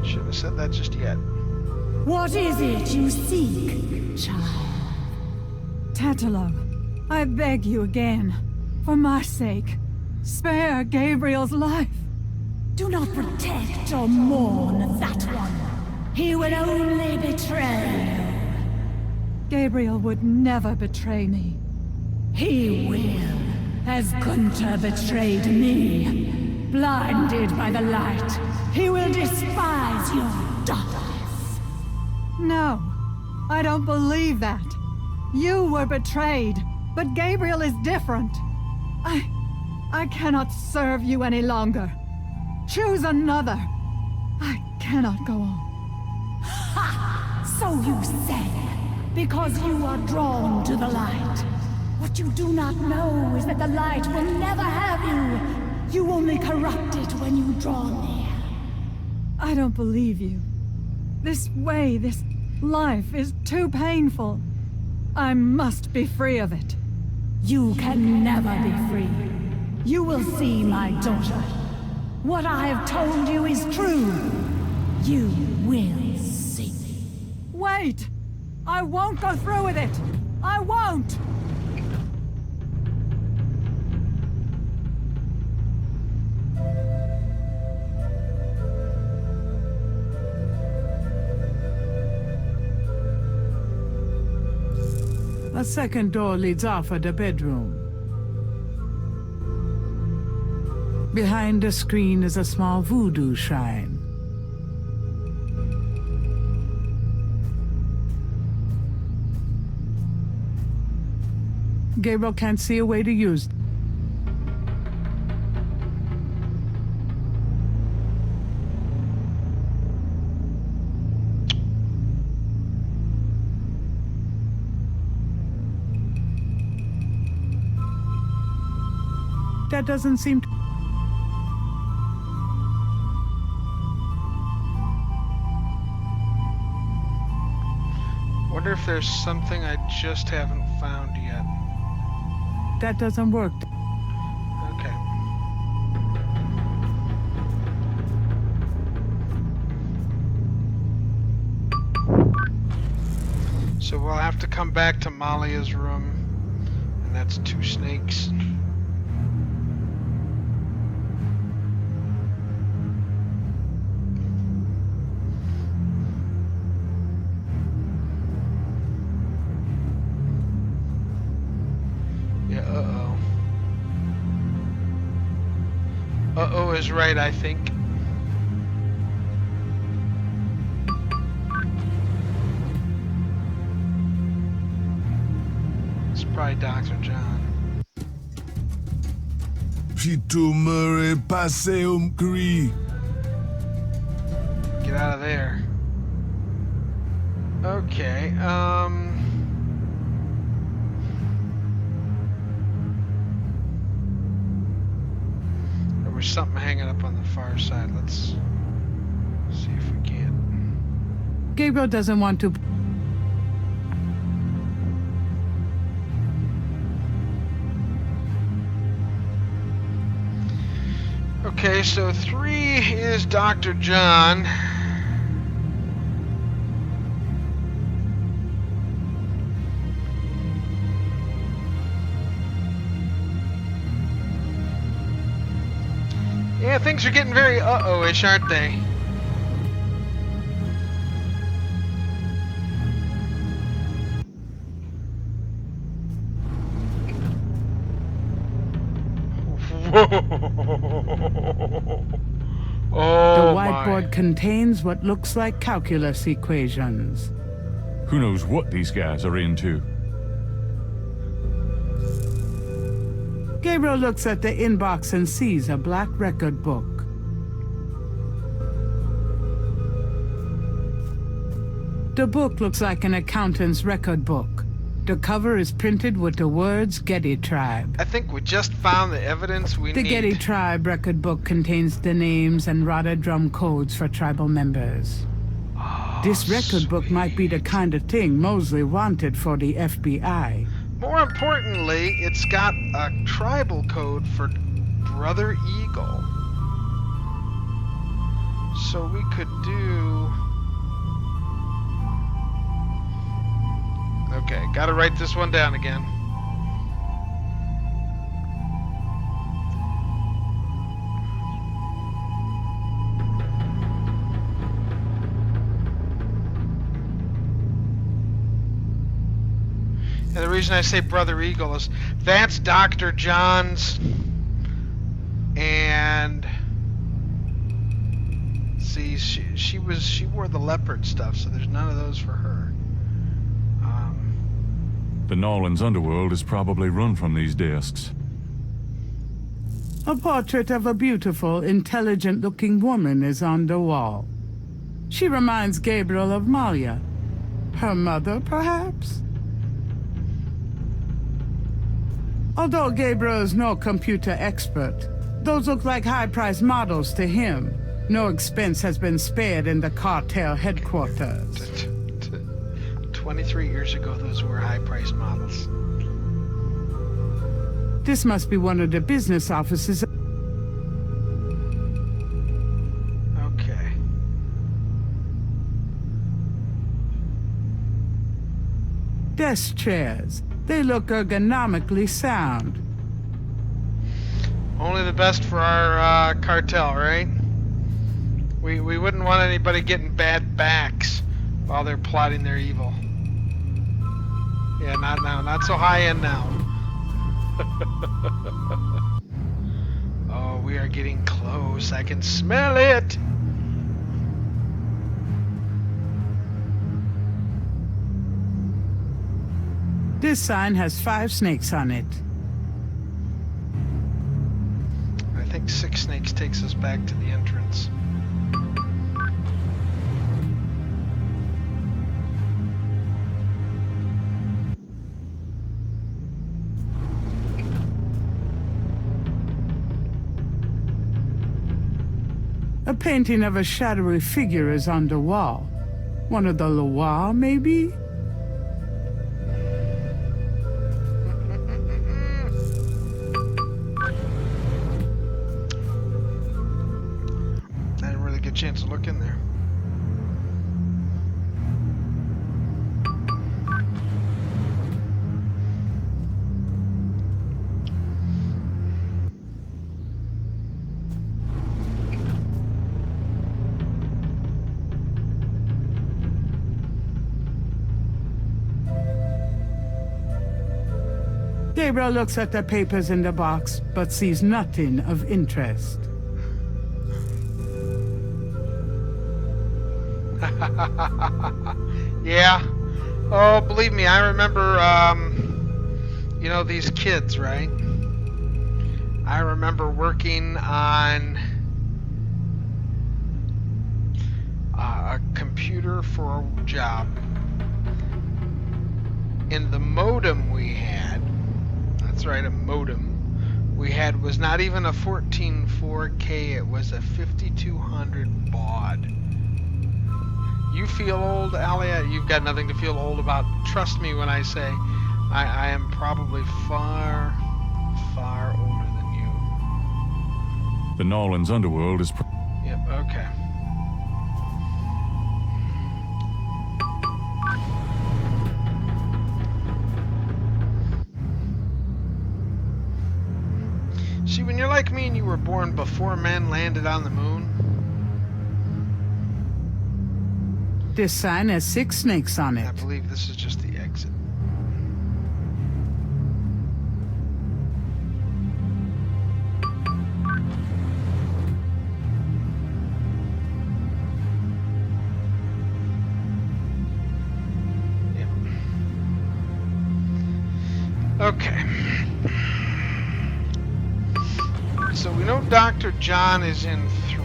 Speaker 3: Shouldn't have said that just yet.
Speaker 9: What is it you seek, child?
Speaker 6: Tetelo, I beg you again, for my sake, spare Gabriel's life.
Speaker 9: Do not protect or mourn that one. He will only betray you.
Speaker 6: Gabriel would never betray me.
Speaker 9: He will, as Gunther betrayed me. Blinded by the light, he will despise your daughters.
Speaker 6: No, I don't believe that. You were betrayed, but Gabriel is different. I cannot serve you any longer. Choose another. I cannot go on.
Speaker 9: Ha! So you say, because you are drawn to the light. What you do not know is that the light will never have you. You only corrupt it when you draw near.
Speaker 6: I don't believe you. This way, this life is too painful. I must be free of it.
Speaker 9: You can never be free. You will see, my daughter. What I have told you is true. You will see.
Speaker 6: Wait! I won't go through with it! I won't!
Speaker 1: A second door leads off of the bedroom. Behind the screen is a small voodoo shrine. Gabriel can't see a way to use. That doesn't seem to...
Speaker 3: Wonder if there's something I just haven't found yet.
Speaker 1: That doesn't work.
Speaker 3: Okay. So we'll have to come back to Malia's room. And that's 2 snakes. Yeah, uh-oh. Uh-oh is right, I think. It's probably Dr. John.
Speaker 10: Murray Passeum Cree.
Speaker 3: Get out of there. Okay, there was something hanging up on the far side. Let's see if we can.
Speaker 1: Gabriel doesn't want to.
Speaker 3: Okay, so 3 is Dr. John. Yeah, things are getting very uh-oh-ish, aren't they? Oh,
Speaker 1: The whiteboard contains what looks like calculus equations.
Speaker 8: Who knows what these guys are into?
Speaker 1: Gabriel looks at the inbox and sees a black record book. The book looks like an accountant's record book. The cover is printed with the words Getty Tribe.
Speaker 3: I think we just found the evidence we need.
Speaker 1: The Getty Tribe record book contains the names and rotted drum codes for tribal members. This record book might be the kind of thing Mosley wanted for the FBI.
Speaker 3: More importantly, it's got a tribal code for Brother Eagle. So we could do... Okay, gotta write this one down again. And the reason I say Brother Eagle is that's Dr. John's, and see, she wore the leopard stuff, so there's none of those for her.
Speaker 8: The Norlands underworld is probably run from these desks.
Speaker 1: A portrait of a beautiful, intelligent-looking woman is on the wall. She reminds Gabriel of Malia. Her mother, perhaps? Although Gabriel is no computer expert, those look like high-priced models to him. No expense has been spared in the cartel headquarters.
Speaker 3: 23 years ago, those were high-priced models.
Speaker 1: This must be one of the business offices.
Speaker 3: Okay.
Speaker 1: Desk chairs. They look ergonomically sound.
Speaker 3: Only the best for our cartel, right? We wouldn't want anybody getting bad backs while they're plotting their evil. Yeah, not now. Not so high end now. Oh, we are getting close. I can smell it.
Speaker 1: This sign has 5 snakes on it.
Speaker 3: I think 6 snakes takes us back to the entrance.
Speaker 1: A painting of a shadowy figure is on the wall. One of the Loire, maybe?
Speaker 3: I didn't really get a chance to look in there.
Speaker 1: Gabriel looks at the papers in the box, but sees nothing of interest.
Speaker 3: Yeah. Oh, believe me, I remember, you know, these kids, right? I remember working on a computer for a job. And the modem we had, that's right, a modem we had was not even a 14.4K, it was a 5200 baud. You feel old, Alia? You've got nothing to feel old about. Trust me when I say I am probably far, far older than you.
Speaker 8: The Nolan's underworld is...
Speaker 3: Yep, okay. See, when you're like me and you were born before men landed on the moon...
Speaker 1: This sign has 6 snakes on it.
Speaker 3: I believe this is just the exit. Yep. Okay. So we know Dr. John is in 3.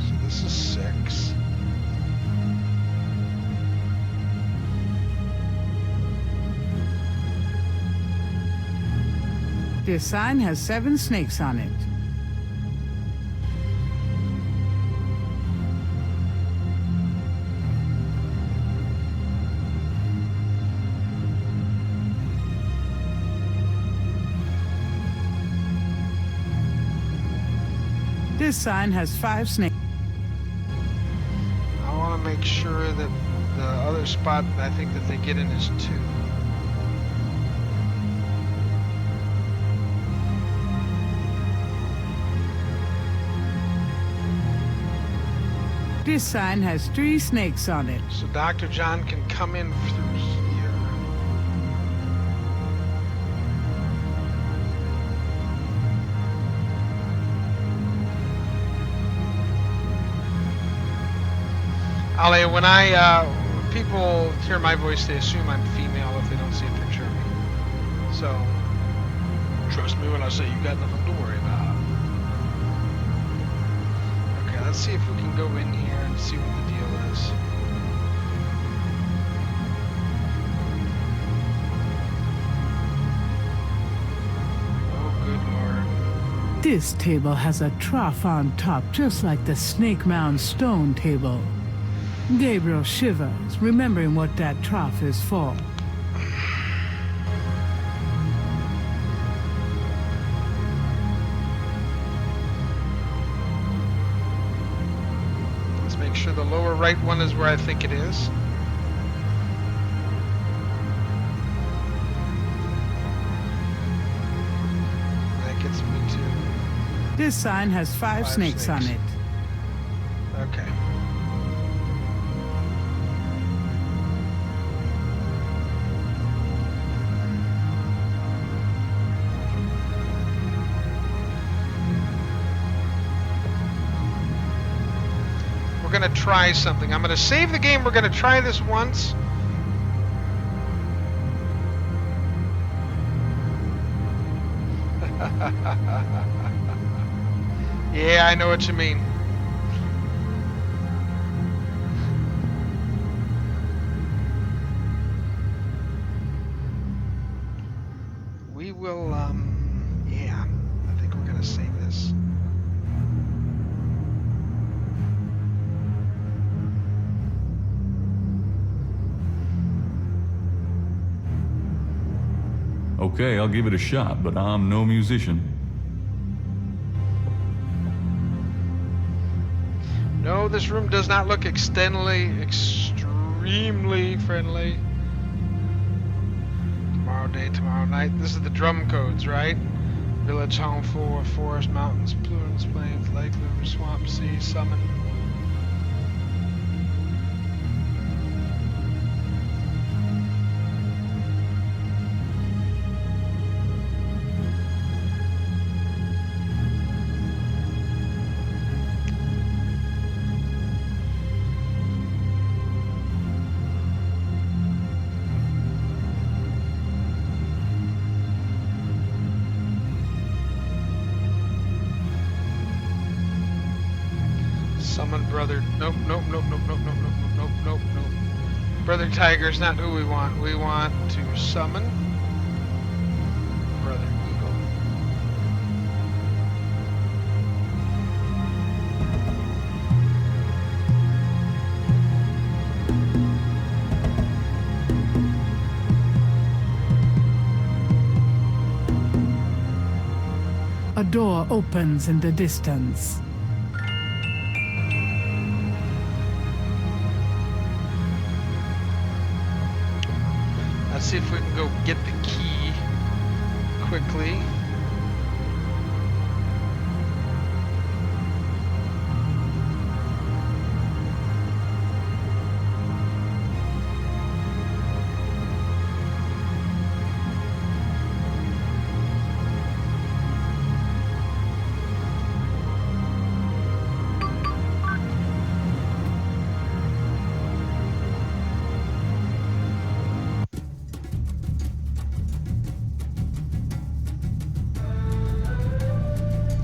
Speaker 3: So this is 6.
Speaker 1: This sign has 7 snakes on it. This sign has 5 snakes.
Speaker 3: I want to make sure that the other spot I think that they get in is 2.
Speaker 1: This sign has 3 snakes on it.
Speaker 3: So Dr. John can come in through here. Ale, when people hear my voice, they assume I'm female if they don't see a picture of me. So, trust me when I say you got nothing to worry about. Okay, let's see if we can go in here and see what the deal is. Oh, good lord.
Speaker 1: This table has a trough on top, just like the Snake Mound stone table. Gabriel shivers, remembering what that trough is for.
Speaker 3: Let's make sure the lower right one is where I think it is. That gets me to...
Speaker 1: This sign has 5 snakes on it.
Speaker 3: Okay. We're gonna try something. I'm gonna save the game. We're gonna try this once. Yeah, I know what you mean. We will, yeah, I think we're gonna save this.
Speaker 8: Okay, I'll give it a shot, but I'm no musician.
Speaker 3: No, this room does not look extremely friendly. Tomorrow day, tomorrow night. This is the drum codes, right? Village, home, for forest, mountains, plumes, plains, lake, river, swamp, sea, summon. brother. Nope, nope, nope, nope, nope, nope, nope, nope, nope, nope. Brother Tiger's not who we want. We want to summon Brother Eagle.
Speaker 1: A door opens in the distance.
Speaker 3: Let's see if we can go get the key quickly.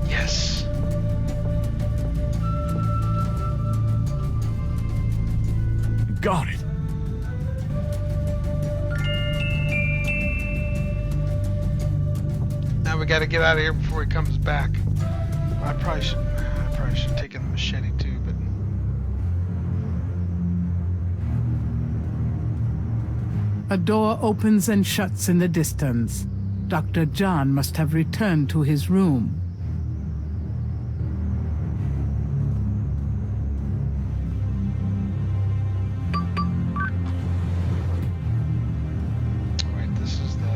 Speaker 3: Yes.
Speaker 8: Got it.
Speaker 3: Now we got to get out of here before he comes back. I probably should have taken the machete too, but
Speaker 1: A door opens and shuts in the distance. Dr. John must have returned to his room.
Speaker 3: wait, this is the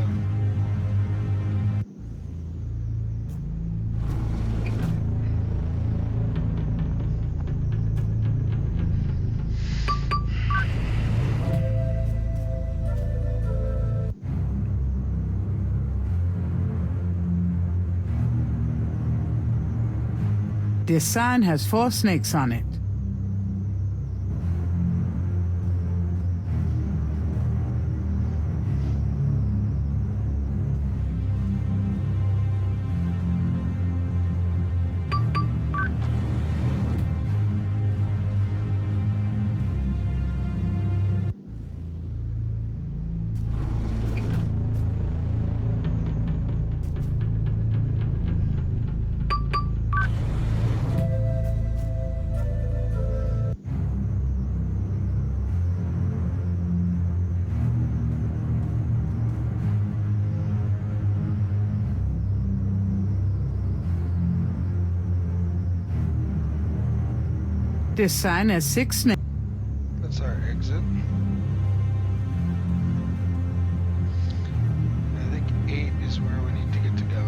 Speaker 1: This sign has 4 snakes on it. This sign has 6 snakes.
Speaker 3: That's our exit. I think 8 is where we need to get to go.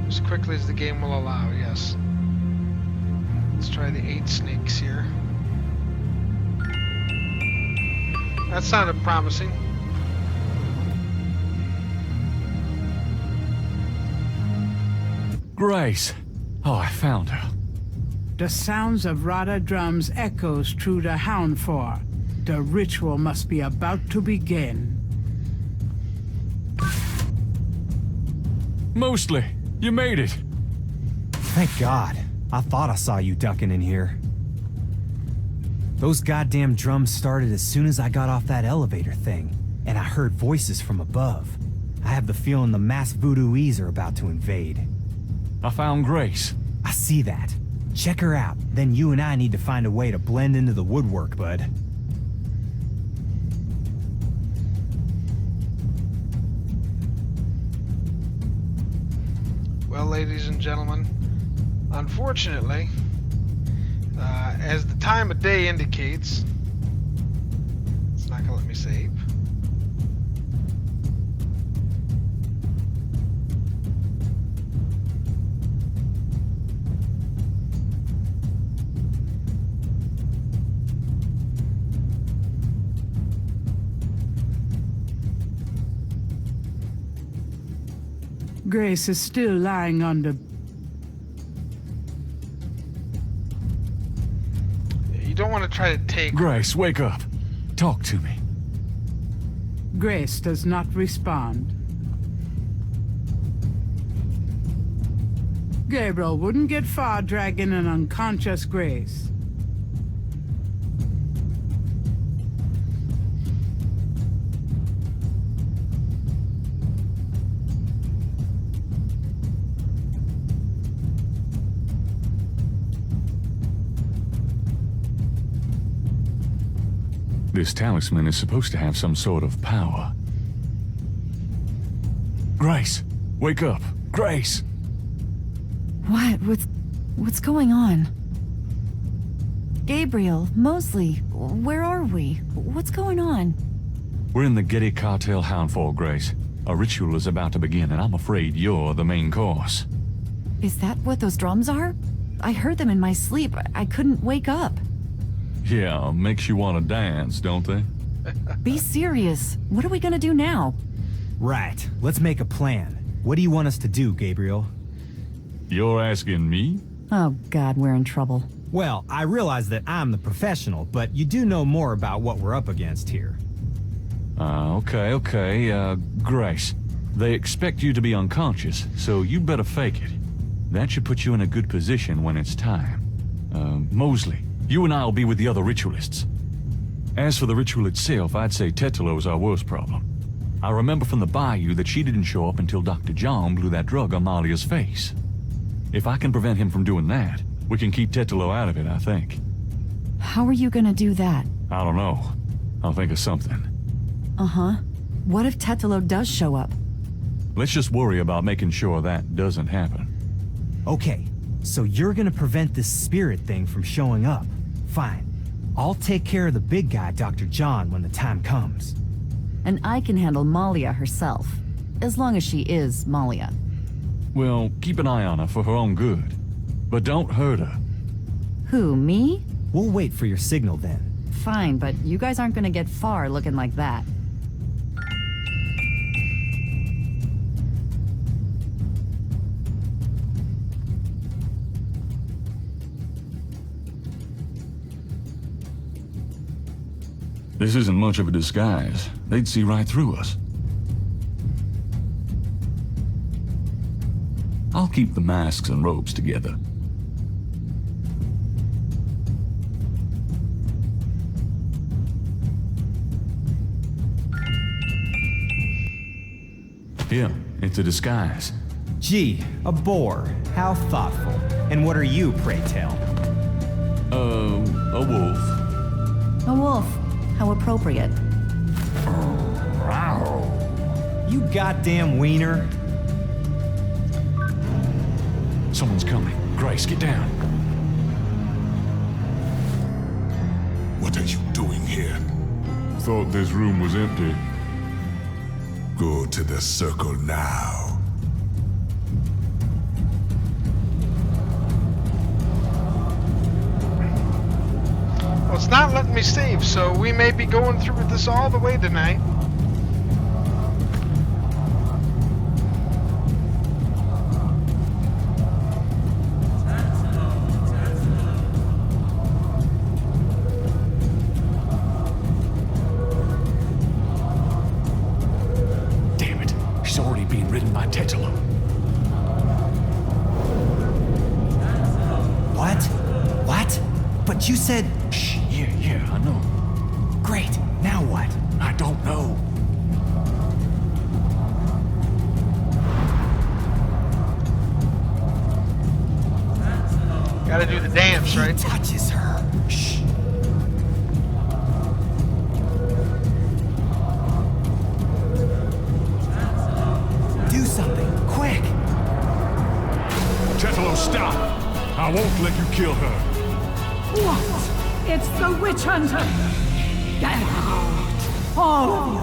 Speaker 3: As quickly as the game will allow, yes. Let's try the 8 snakes here. That sounded promising.
Speaker 8: Grace. Oh, I found her.
Speaker 1: The sounds of Rada drums echoes through the Hound Four. The ritual must be about to begin.
Speaker 8: Mostly. You made it.
Speaker 7: Thank God. I thought I saw you ducking in here. Those goddamn drums started as soon as I got off that elevator thing, and I heard voices from above. I have the feeling the masked voodooese are about to invade.
Speaker 8: I found Grace.
Speaker 7: I see that. Check her out. Then you and I need to find a way to blend into the woodwork, bud.
Speaker 3: Well, ladies and gentlemen, unfortunately, as the time of day indicates, it's not gonna let me save.
Speaker 1: Grace is still lying on the...
Speaker 3: You don't want to try to take...
Speaker 8: Grace, wake up. Talk to me.
Speaker 1: Grace does not respond. Gabriel wouldn't get far dragging an unconscious Grace.
Speaker 8: This talisman is supposed to have some sort of power. Grace, wake up. Grace!
Speaker 11: What? What's going on? Gabriel, Mosley, where are we? What's going on?
Speaker 8: We're in the Getty cartel Houndfall, Grace. A ritual is about to begin, and I'm afraid you're the main course.
Speaker 11: Is that what those drums are? I heard them in my sleep. I couldn't wake up.
Speaker 8: Yeah, makes you want to dance, don't they?
Speaker 11: Be serious. What are we gonna do now?
Speaker 7: Right. Let's make a plan. What do you want us to do, Gabriel?
Speaker 8: You're asking me?
Speaker 11: Oh God, we're in trouble.
Speaker 7: Well, I realize that I'm the professional, but you do know more about what we're up against here.
Speaker 8: Okay. Grace, they expect you to be unconscious, so you better fake it. That should put you in a good position when it's time. Mosley, you and I'll be with the other ritualists. As for the ritual itself, I'd say Tetalo's our worst problem. I remember from the bayou that she didn't show up until Dr. John blew that drug on Malia's face. If I can prevent him from doing that, we can keep Tetalo out of it, I think.
Speaker 11: How are you gonna do that?
Speaker 8: I don't know. I'll think of something.
Speaker 11: Uh-huh. What if Tetalo does show up?
Speaker 8: Let's just worry about making sure that doesn't happen.
Speaker 7: Okay, so you're gonna prevent this spirit thing from showing up. Fine. I'll take care of the big guy, Dr. John, when the time comes.
Speaker 11: And I can handle Malia herself. As long as she is Malia.
Speaker 8: Well, keep an eye on her for her own good. But don't hurt her.
Speaker 11: Who, me?
Speaker 7: We'll wait for your signal then.
Speaker 11: Fine, but you guys aren't gonna get far looking like that.
Speaker 8: This isn't much of a disguise. They'd see right through us. I'll keep the masks and robes together. Here, it's a disguise.
Speaker 7: Gee, a boar. How thoughtful. And what are you, pray tell?
Speaker 8: A wolf.
Speaker 11: A wolf. How appropriate.
Speaker 7: You goddamn wiener.
Speaker 8: Someone's coming. Grace, get down.
Speaker 10: What are you doing here?
Speaker 8: Thought this room was empty.
Speaker 10: Go to the circle now.
Speaker 3: Well, it's not letting me save, so we may be going through with this all the way tonight.
Speaker 8: Damn it. She's already being ridden by Tetalo.
Speaker 7: What? But you said...
Speaker 8: Shh, yeah, I know.
Speaker 7: Great, now what?
Speaker 8: I don't know.
Speaker 3: Gotta do the dance, right?
Speaker 7: He touches her. Shh. Do something, quick!
Speaker 8: Tetalo, stop! I won't let you kill her.
Speaker 9: What? It's the witch hunter! Get out! All of you!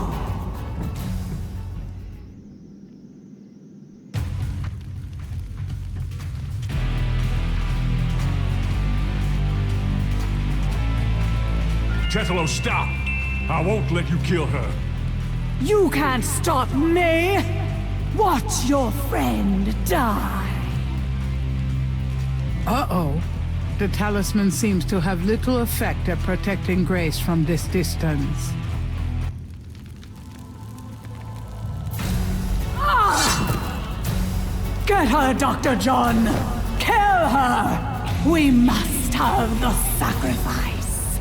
Speaker 8: Tetalo, stop! I won't let you kill her.
Speaker 9: You can't stop me! Watch your friend die!
Speaker 1: Uh-oh. The talisman seems to have little effect at protecting Grace from this distance.
Speaker 9: Get her, Dr. John! Kill her! We must have the sacrifice!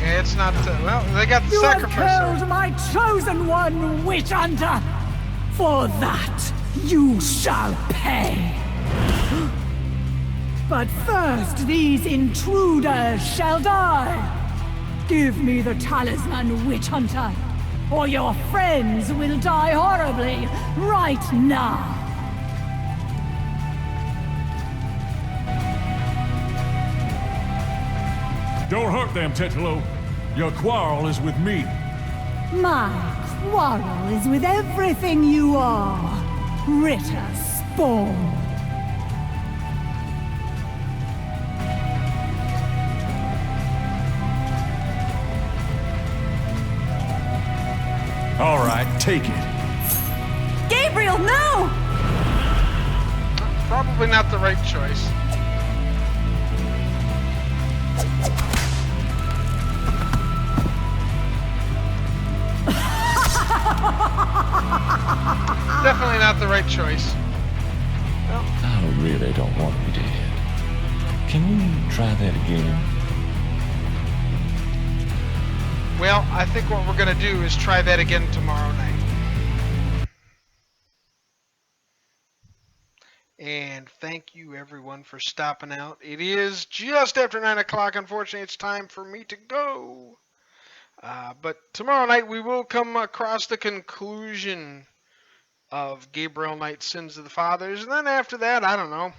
Speaker 3: It's not, well, they got the
Speaker 9: You have
Speaker 3: sacrifice.
Speaker 9: killed my chosen one, witch hunter! For that, you shall pay! But first, these intruders shall die! Give me the talisman, witch hunter, or your friends will die horribly right now!
Speaker 8: Don't hurt them, Tetelo. Your quarrel is with me.
Speaker 9: My quarrel is with everything you are, Ritter Spawn.
Speaker 8: All right, take it.
Speaker 11: Gabriel, no!
Speaker 3: Probably not the right choice. Definitely not the right choice.
Speaker 4: I really don't want to be dead. Can we try that again?
Speaker 3: Well, I think what we're going to do is try that again tomorrow night. And thank you everyone for stopping out. It is just after 9 o'clock. Unfortunately, it's time for me to go. But tomorrow night we will come across the conclusion of Gabriel Knight's Sins of the Fathers. And then after that, I don't know.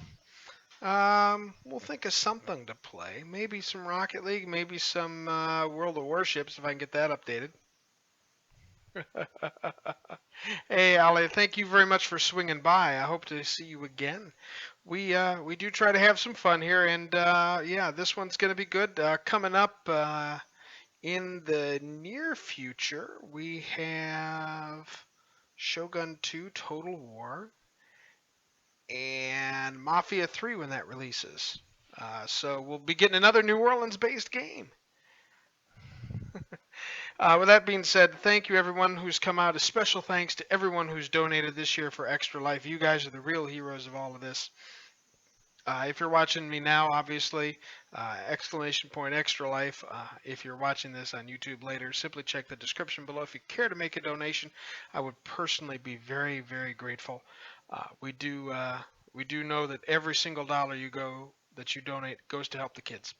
Speaker 3: We'll think of something to play. Maybe some Rocket League, maybe some World of Warships if I can get that updated. Hey, Ali, thank you very much for swinging by. I hope to see you again. We do try to have some fun here, and yeah, this one's going to be good. Coming up in the near future, we have Shogun 2 Total War and Mafia 3 when that releases. So we'll be getting another New Orleans-based game. With that being said, thank you everyone who's come out. A special thanks to everyone who's donated this year for Extra Life. You guys are the real heroes of all of this. If you're watching me now, obviously, exclamation point Extra Life. If you're watching this on YouTube later, simply check the description below. If you care to make a donation, I would personally be very, very grateful. We do know that every single dollar that you donate goes to help the kids.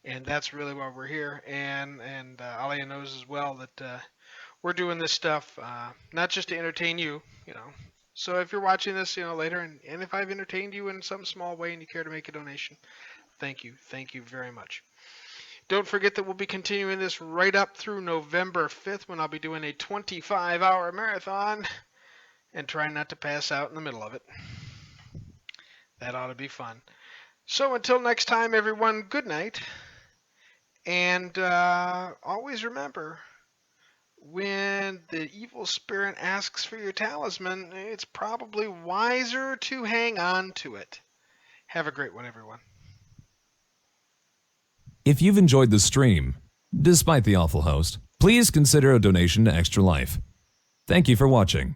Speaker 3: And that's really why we're here, and Alia knows as well that we're doing this stuff not just to entertain you, you know. So if you're watching this, you know, later, and if I've entertained you in some small way and you care to make a donation, thank you very much. Don't forget that we'll be continuing this right up through November 5th when I'll be doing a 25-hour marathon and trying not to pass out in the middle of it. That ought to be fun. So until next time, everyone, good night. And always remember, when the evil spirit asks for your talisman, it's probably wiser to hang on to it. Have a great one, everyone.
Speaker 2: If you've enjoyed the stream, despite the awful host, please consider a donation to Extra Life. Thank you for watching.